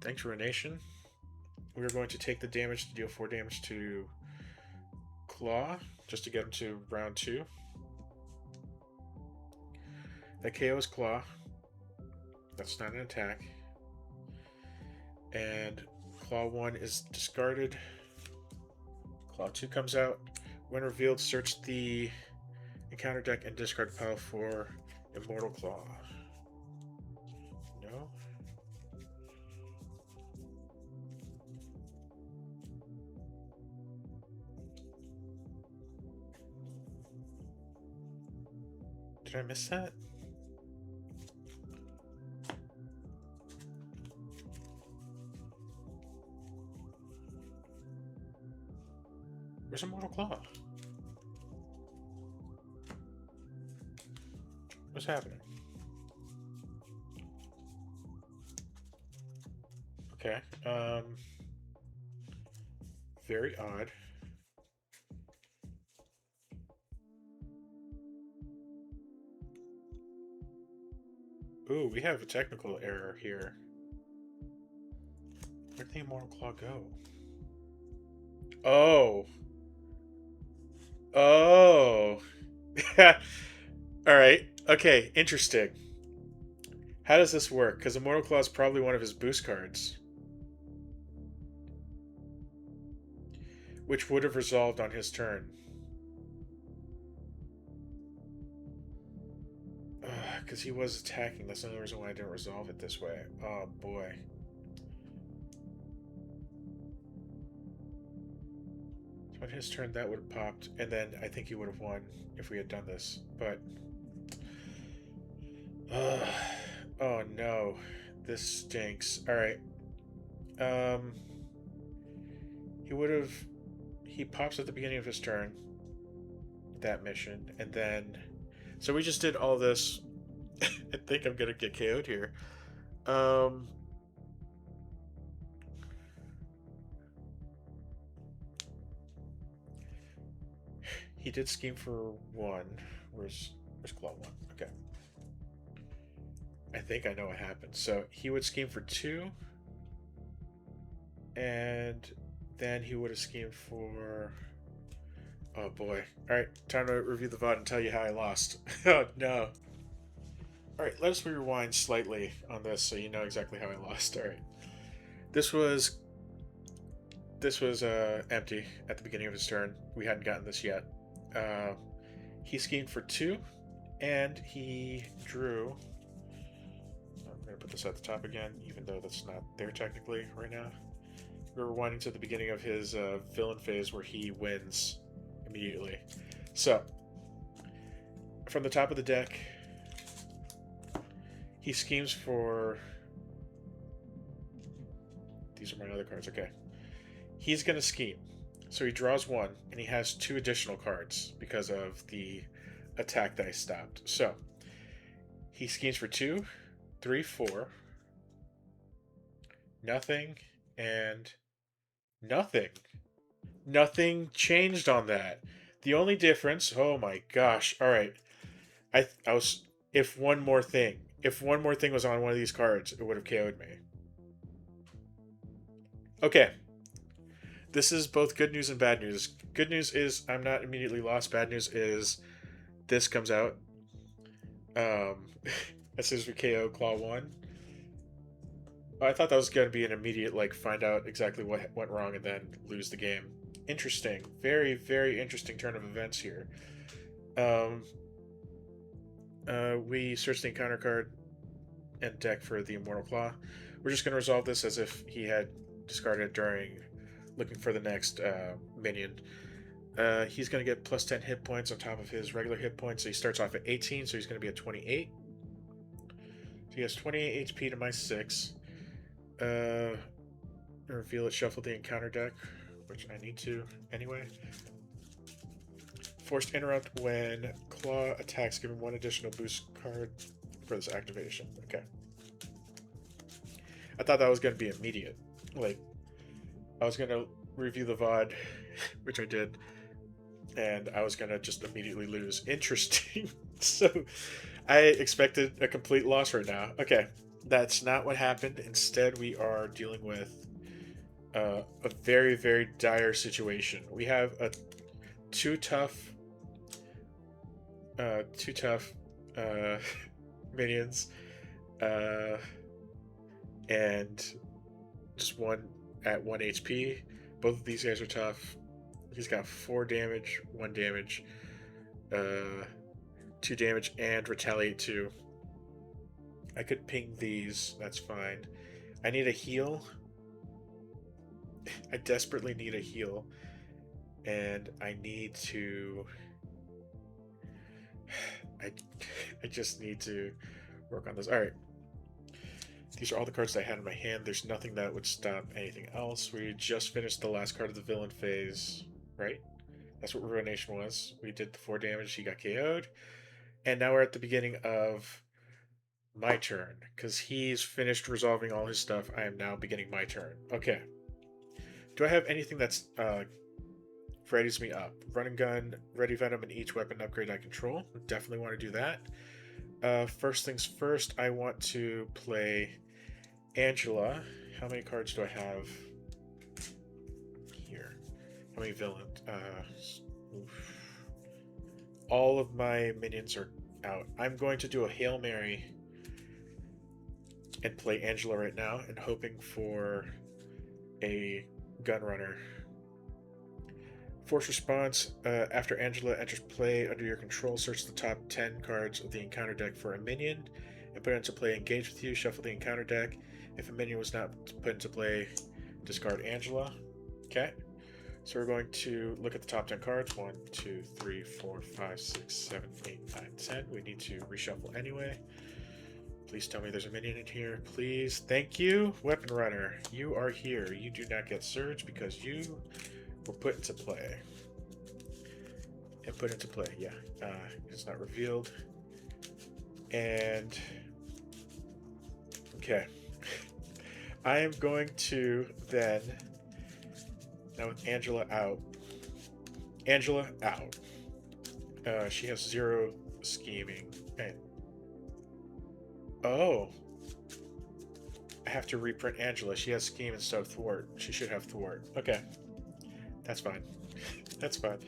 Thanks, Ruination. We're going to take the damage to deal 4 damage to Klaw, just to get him to round 2. That KOs Klaw. That's not an attack. And Klaw 1 is discarded. Klaw 2 comes out. When revealed, search the encounter deck and discard a pile for Immortal Klaw. No? Did I miss that? Where's Immortal Klaw? What's happening? Okay. Very odd. Ooh, we have a technical error here. Where'd the Immortal Klaw go? Oh. Oh. Alright. Okay, interesting. How does this work? Because Immortal Klaw is probably one of his boost cards. Which would have resolved on his turn. Because he was attacking. That's the only reason why I didn't resolve it this way. Oh, boy. So on his turn, that would have popped. And then I think he would have won if we had done this. But... oh, no. This stinks. Alright. He would have... He pops at the beginning of his turn. That mission. And then... So we just did all this... I think I'm gonna get KO'd here. He did scheme for 1. Where's Klaw 1? Okay. I think I know what happened. So he would scheme for 2. And then he would have schemed for... Oh boy. Alright, time to review the VOD and tell you how I lost. Oh no. Alright, let us rewind slightly on this so you know exactly how I lost. Alright. This was empty at the beginning of his turn. We hadn't gotten this yet. He schemed for 2, and he drew... I'm going to put this at the top again, even though that's not there technically right now. We're rewinding to the beginning of his villain phase where he wins immediately. So, from the top of the deck, he schemes for... These are my other cards, okay. He's going to scheme. So he draws 1, and he has 2 additional cards because of the attack that I stopped. So, he schemes for 2, 3, 4, nothing, and nothing. Nothing changed on that. The only difference... Oh my gosh. Alright. I was... If one more thing was on one of these cards, it would have KO'd me. Okay. This is both good news and bad news. Good news is I'm not immediately lost. Bad news is this comes out. As soon as we KO Klaw 1. I thought that was going to be an immediate, like, find out exactly what went wrong and then lose the game. Interesting. Very, very interesting turn of events here. We search the encounter card and deck for the Immortal Klaw. We're just going to resolve this as if he had discarded it during looking for the next minion. He's going to get plus 10 hit points on top of his regular hit points. So he starts off at 18, so he's going to be at 28. So he has 28 HP to my 6. Reveal it, shuffle the encounter deck, which I need to anyway. Forced interrupt when Klaw attacks, giving 1 additional boost card for this activation. Okay. I thought that was going to be immediate. Like, I was going to review the VOD, which I did, and I was gonna just immediately lose. Interesting. So I expected a complete loss right now. Okay, that's not what happened. Instead, we are dealing with a very, very dire situation. We have a too tough, too tough uh, minions, uh, and just one at 1 HP. Both of these guys are tough. He's got 4 damage, 1 damage, 2 damage, and retaliate 2. I could ping these, that's fine. I need a heal. I desperately need a heal. And I need to... I just need to work on this. Alright. These are all the cards I had in my hand. There's nothing that would stop anything else. We just finished the last card of the villain phase, right? That's what Ruination was. We did the 4 damage, he got KO'd. And now we're at the beginning of my turn. Because he's finished resolving all his stuff, I am now beginning my turn. Okay. Do I have anything that's readies me up? Run and gun, ready Venom, and each weapon upgrade I control. Definitely want to do that. First things first, I want to play Angela. How many cards do I have here? How many villains? All of my minions are out. I'm going to do a Hail Mary and play Angela right now, and hoping for a gun runner. Force response, after Angela enters play under your control, search the top 10 cards of the encounter deck for a minion and put it into play. Engage with you, shuffle the encounter deck. If a minion was not put into play, discard Angela. Okay, so we're going to look at the top 10 cards. 1, 2, 3, 4, 5, 6, 7, 8, 9, 10. We need to reshuffle anyway. Please tell me there's a minion in here. Please. Thank you. Weapon Runner, you are here. You do not get Surge because you were put into play. And put into play, yeah. It's not revealed. And... okay. I am going to then... now with Angela out. Angela out. She has 0 scheming. And oh. I have to reprint Angela. She has scheme instead of thwart. She should have thwart. Okay. That's fine. That's fine.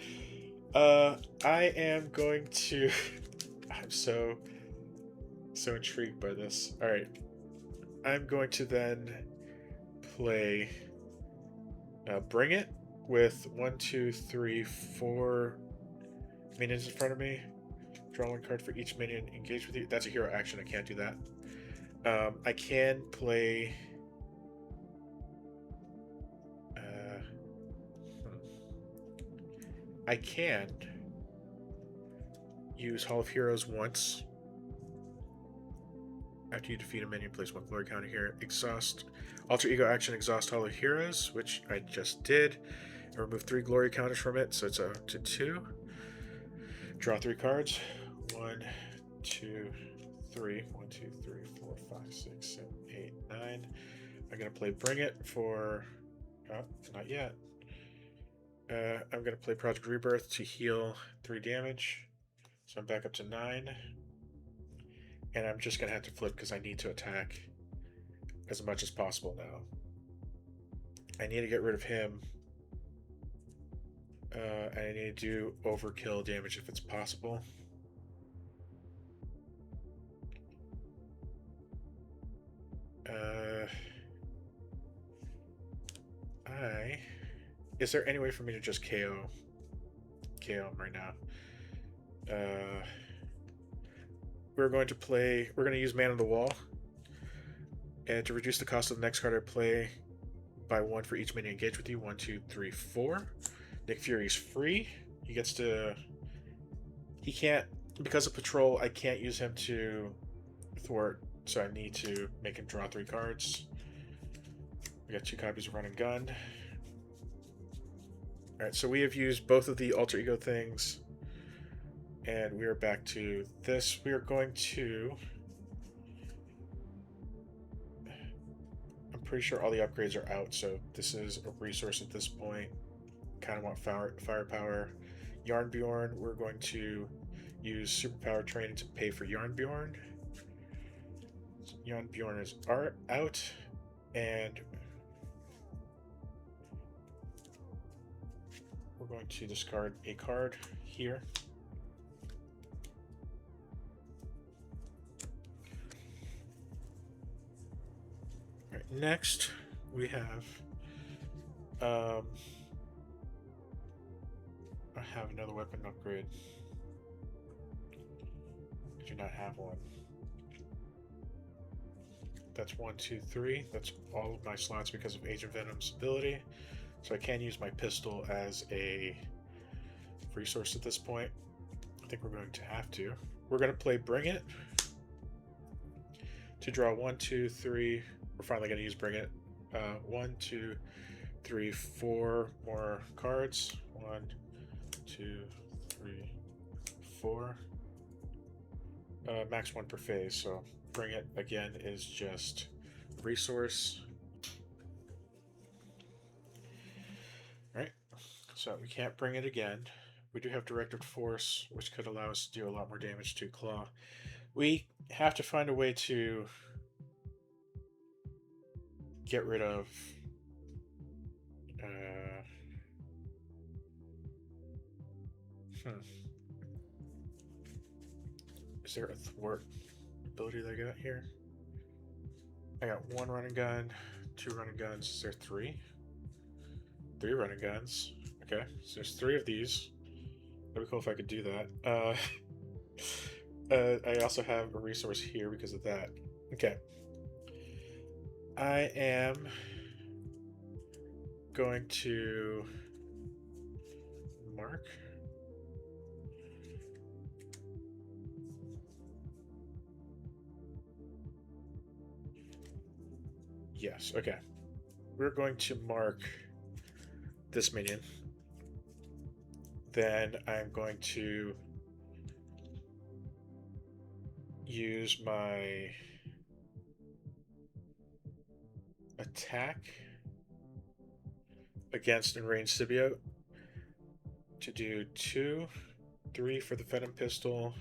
I am going to... I'm so intrigued by this. Alright. I'm going to then play Bring It with 1, 2, 3, 4 minions in front of me. Draw 1 card for each minion. Engage with you. That's a hero action. I can't do that. I can play... I can use Hall of Heroes once. After you defeat a minion, place 1 glory counter here. Exhaust. Alter Ego action, exhaust Hall of Heroes, which I just did. And remove 3 glory counters from it, so it's up to 2. Draw 3 cards. 1, 2, 3. 1, 2, 3, 4, 5, 6, 7, 8, 9. I'm going to play Bring It for... oh, not yet. I'm going to play Project Rebirth to heal 3 damage. So I'm back up to 9. And I'm just going to have to flip because I need to attack as much as possible now. I need to get rid of him. And I need to do overkill damage if it's possible. Is there any way for me to just KO him right now? We're going to use Man on the Wall. And to reduce the cost of the next card I play by 1 for each minion engaged with you. 1, 2, 3, 4. Nick Fury's free. He gets to... he can't... because of Patrol, I can't use him to thwart. So I need to make him draw 3 cards. We got 2 copies of Run and Gun. Alright, so we have used both of the Alter Ego things. And we are back to this. We are going to... I'm pretty sure all the upgrades are out, so this is a resource at this point. Kind of want firepower. Yarnbjorn, we're going to use superpower training to pay for Yarnbjorn. So Yarnbjorn is out, and we're going to discard a card here. All right, next we have I have another weapon upgrade. I do not have one. That's 1, 2, 3. That's all of my slots because of Agent Venom's ability. So I can use my pistol as a resource at this point. I think we're going to have to. We're going to play Bring It to draw 1, 2, 3. We're finally going to use Bring It. 1, 2, 3, 4 more cards. 1, 2, 3, 4. Max 1 per phase, so Bring It again is just resource. Alright, so we can't bring it again. We do have Directed Force, which could allow us to do a lot more damage to Klaw. We have to find a way to get rid of Is there a thwart ability that I got here? I got 1 running gun, 2 running guns. Is there 3? 3 running guns. Okay, so there's 3 of these. That'd be cool if I could do that. I also have a resource here because of that. Okay. I am going to mark. Yes, okay. We're going to mark this minion. Then I'm going to use my attack against enraged Symbiote to do 2, 3 for the Venom pistol.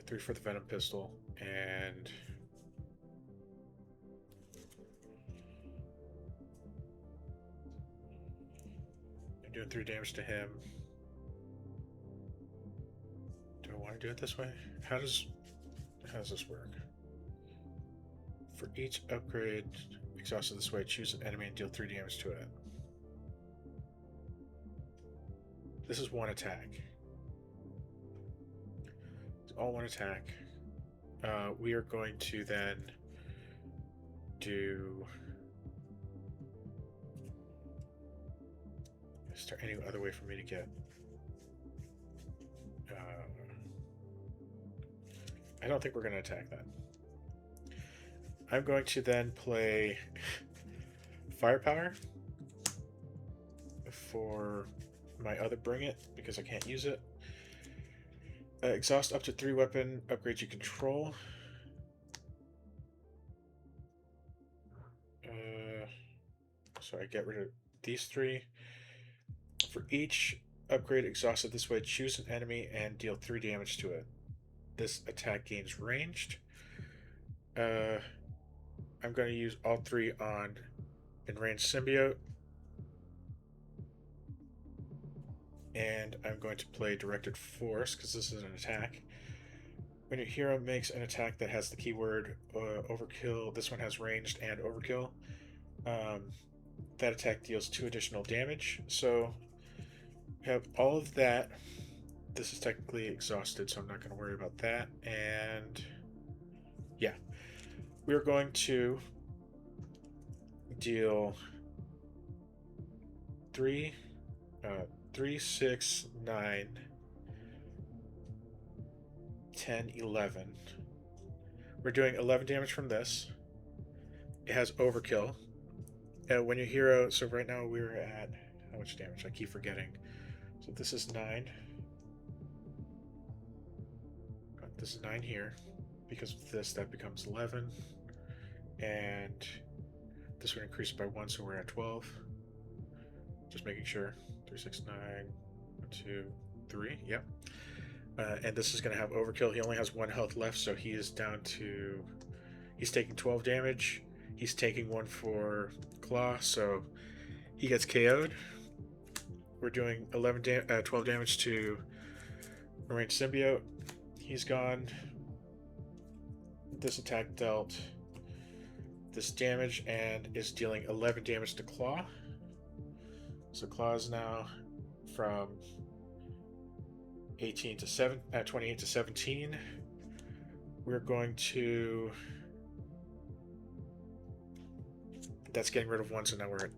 3 for the Venom pistol, and I'm doing 3 damage to him. Do I want to do it this way? How does this work? For each upgrade exhausted this way, choose an enemy and deal 3 damage to it. This is 1 attack. It's all 1 attack. We are going to then do... Is there any other way for me to get... I don't think we're going to attack that. I'm going to then play Firepower for my other Bring It, because I can't use it. Exhaust up to 3 weapon upgrades you control. So I get rid of these 3. For each upgrade exhausted this way, choose an enemy and deal 3 damage to it. This attack gains ranged. I'm going to use all 3 on enraged Symbiote. And I'm going to play Directed Force, because this is an attack. When your hero makes an attack that has the keyword Overkill, this one has ranged and Overkill. That attack deals 2 additional damage. So we have all of that. This is technically exhausted, so I'm not going to worry about that. And yeah, we're going to deal 3, 6, 9, 10, 11. We're doing 11 damage from this. It has Overkill. When your hero, so right now we're at, how much damage? I keep forgetting. So this is 9. This is 9 here. Because of this, that becomes 11. And this would increase by 1, so we're at 12. Just making sure. 3, 6, 9, 1, 2, 3. Yep. And this is going to have overkill. He only has 1 health left, so he is down to... He's taking 12 damage. He's taking 1 for Klaw, so he gets KO'd. We're doing 12 damage to Marine Symbiote. He's gone. This attack dealt this damage and is dealing 11 damage to Klaw. So Klaw is now from 28 to 17. We're going to... That's getting rid of 1, so now we're at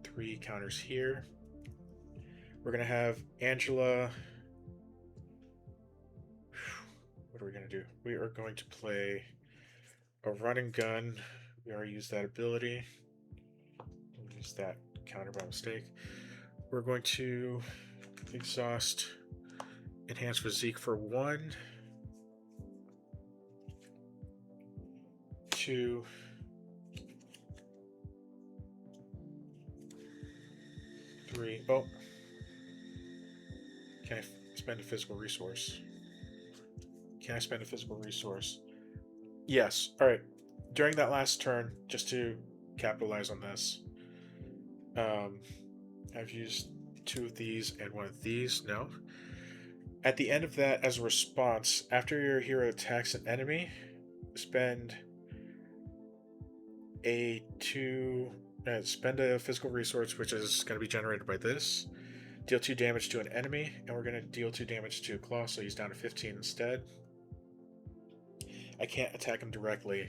3 counters here. We're going to have Angela... What are we going to do? We are going to play a run and gun. We already used that ability. We'll use that counter by mistake. We're going to exhaust Enhanced Physique for 1, 2, 3. Oh, can I spend a physical resource? Can I spend a physical resource? Yes. All right. During that last turn, just to capitalize on this, I've used 2 of these and 1 of these. No. At the end of that, as a response, after your hero attacks an enemy, spend a physical resource, which is going to be generated by this. Deal 2 damage to an enemy, and we're going to deal 2 damage to Klaw, so he's down to 15 instead. I can't attack him directly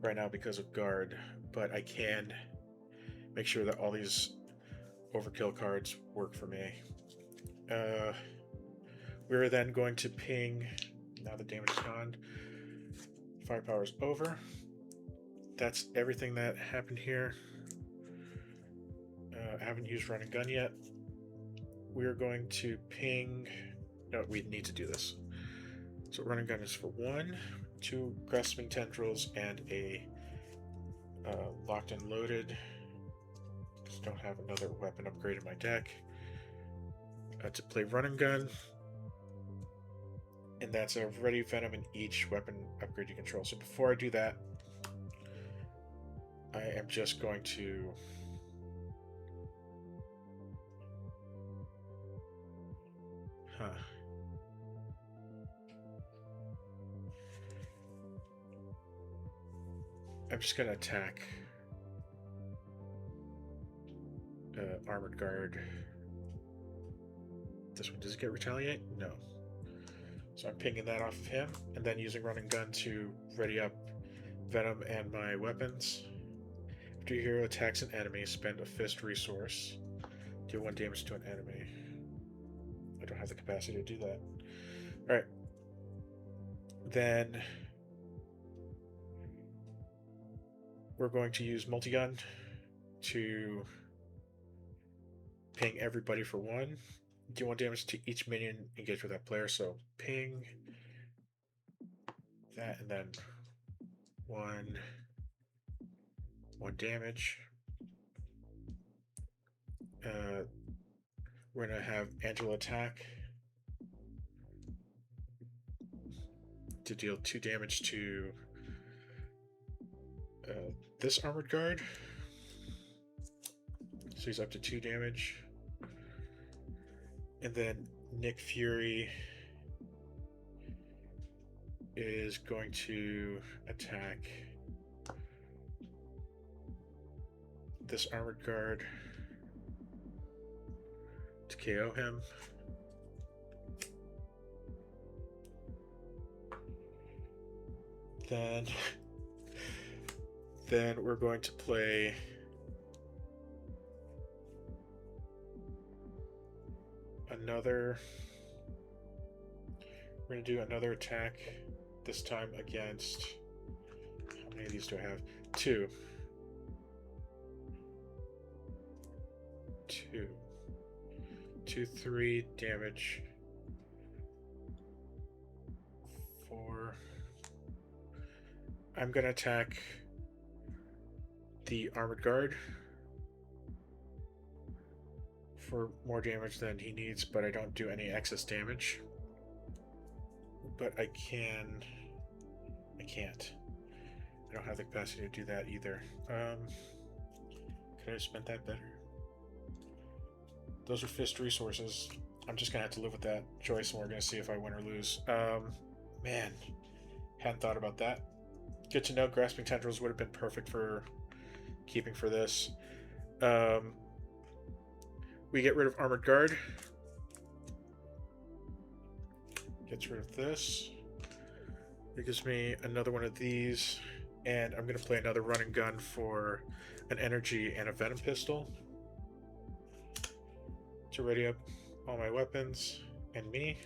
right now because of guard, but I can make sure that all these overkill cards work for me. We're then going to ping, now the damage is gone, firepower is over. That's everything that happened here. I haven't used run and gun yet. We're going to ping, no, we need to do this. So run and gun is for 1, 2 grasping tendrils, and a locked and loaded. Just don't have another weapon upgrade in my deck. To play run and gun, and that's a ready Venom in each weapon upgrade you control. So before I do that, I am just going to I'm just going to attack Armored Guard. This one, does it get retaliate? No. So I'm pinging that off of him, and then using run and gun to ready up Venom and my weapons. After your hero attacks an enemy, spend a fist resource. Deal 1 damage to an enemy. I don't have the capacity to do that. Alright. Then we're going to use multi-gun to ping everybody for 1. Do 1 damage to each minion engaged with that player. So ping that, and then 1 damage. We're gonna have Angela attack to deal 2 damage to this Armored Guard. So he's up to 2 damage. And then Nick Fury is going to attack this Armored Guard to KO him. Then we're going to play another. We're going to do another attack, this time against. How many of these do I have? 2. 2, 3 damage. I'm going to attack the Armored Guard for more damage than he needs, but I don't do any excess damage. But I can't. I don't have the capacity to do that either. Could I have spent that better? Those are fist resources. I'm just gonna have to live with that choice, and we're gonna see if I win or lose. Man, hadn't thought about that. Good to know. Grasping Tendrils would have been perfect for keeping for this. We get rid of Armored Guard. Gets rid of this. It gives me another one of these, and I'm going to play another run and gun for an energy and a Venom pistol to ready up all my weapons and me.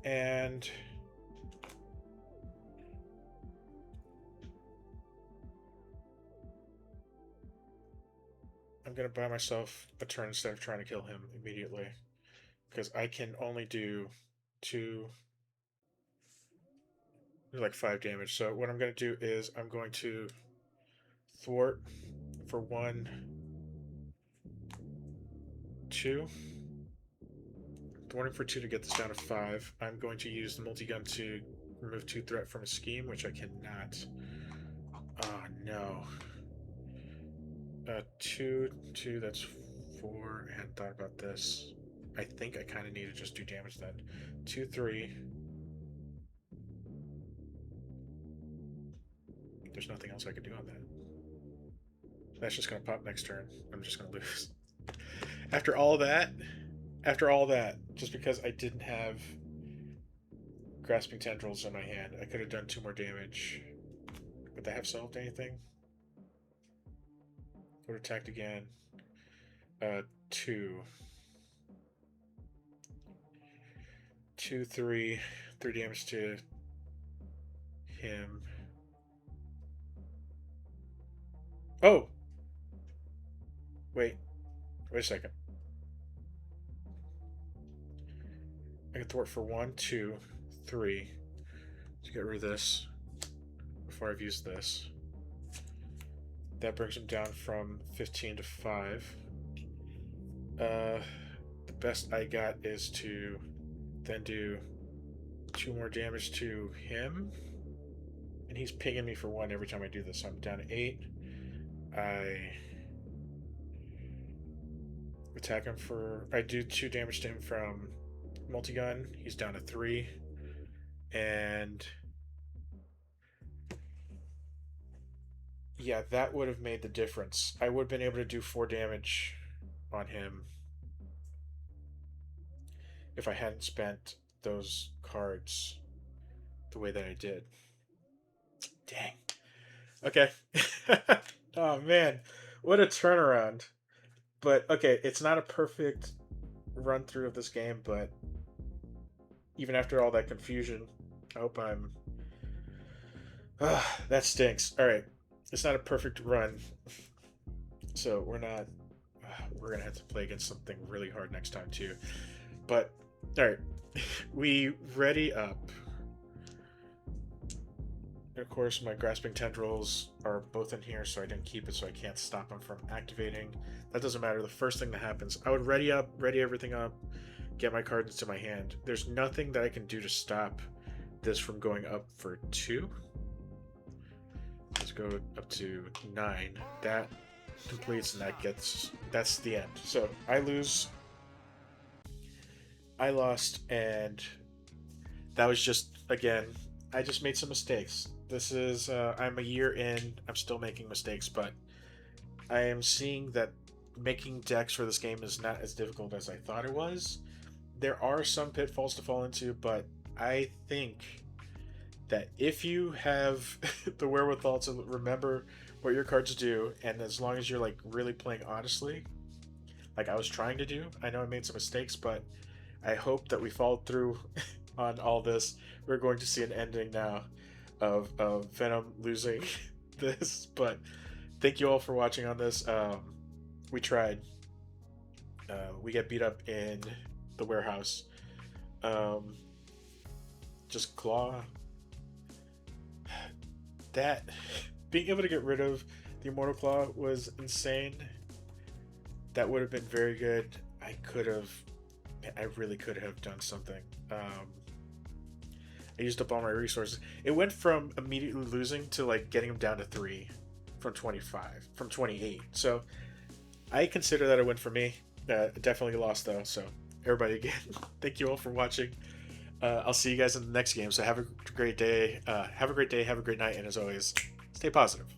And I'm going to buy myself a turn instead of trying to kill him immediately, because I can only do like 5 damage. So what I'm going to do is I'm going to thwart for 1, 2. Thwarting for 2 to get this down to 5. I'm going to use the multi-gun to remove 2 threat from a scheme, which I cannot. Oh no. 2, that's 4. I hadn't thought about this. I think I kind of need to just do damage then. 2, 3. There's nothing else I can do on that. That's just going to pop next turn. I'm just going to lose. After all that, just because I didn't have Grasping Tendrils in my hand, I could have done 2 more damage. Would that have solved anything? Would have attacked again. 2. 2, 3. 3 damage to him. Oh! Wait a second. I can thwart for 1, 2, 3 to get rid of this before I've used this. That brings him down from 15 to 5. The best I got is to then do 2 more damage to him. And he's pinging me for 1 every time I do this. So I'm down to 8. I attack him for... I do 2 damage to him from multi-gun. He's down to 3. And... yeah, that would have made the difference. I would have been able to do 4 damage on him if I hadn't spent those cards the way that I did. Dang. Okay. Oh man, what a turnaround. But okay, it's not a perfect run through of this game, but even after all that confusion, I hope I'm... that stinks. Alright, it's not a perfect run, so we're not... we're gonna have to play against something really hard next time too. But, alright, we ready up. And of course, my Grasping Tendrils are both in here, so I didn't keep it, so I can't stop them from activating. That doesn't matter. The first thing that happens, I would ready everything up, get my cards into my hand. There's nothing that I can do to stop this from going up for 2. Let's go up to 9. That completes, and that's the end. So I lose. I lost, and that was just, again, I just made some mistakes. This is, I'm a year in, I'm still making mistakes, but I am seeing that making decks for this game is not as difficult as I thought it was. There are some pitfalls to fall into, but I think that if you have the wherewithal to remember what your cards do, and as long as you're like really playing honestly, like I was trying to do, I know I made some mistakes, but I hope that we followed through on all this. We're going to see an ending now of Venom losing this, but thank you all for watching on this. We tried. We get beat up in the warehouse. just Klaw. That being able to get rid of the Immortal Klaw was insane. That would have been very good. I really could have done something. I used up all my resources. It went from immediately losing to like getting him down to 3 from 25, from 28. So I consider that a win for me. Definitely lost though. So everybody, again, thank you all for watching. I'll see you guys in the next game. So have a great day. Have a great day. Have a great night. And as always, stay positive.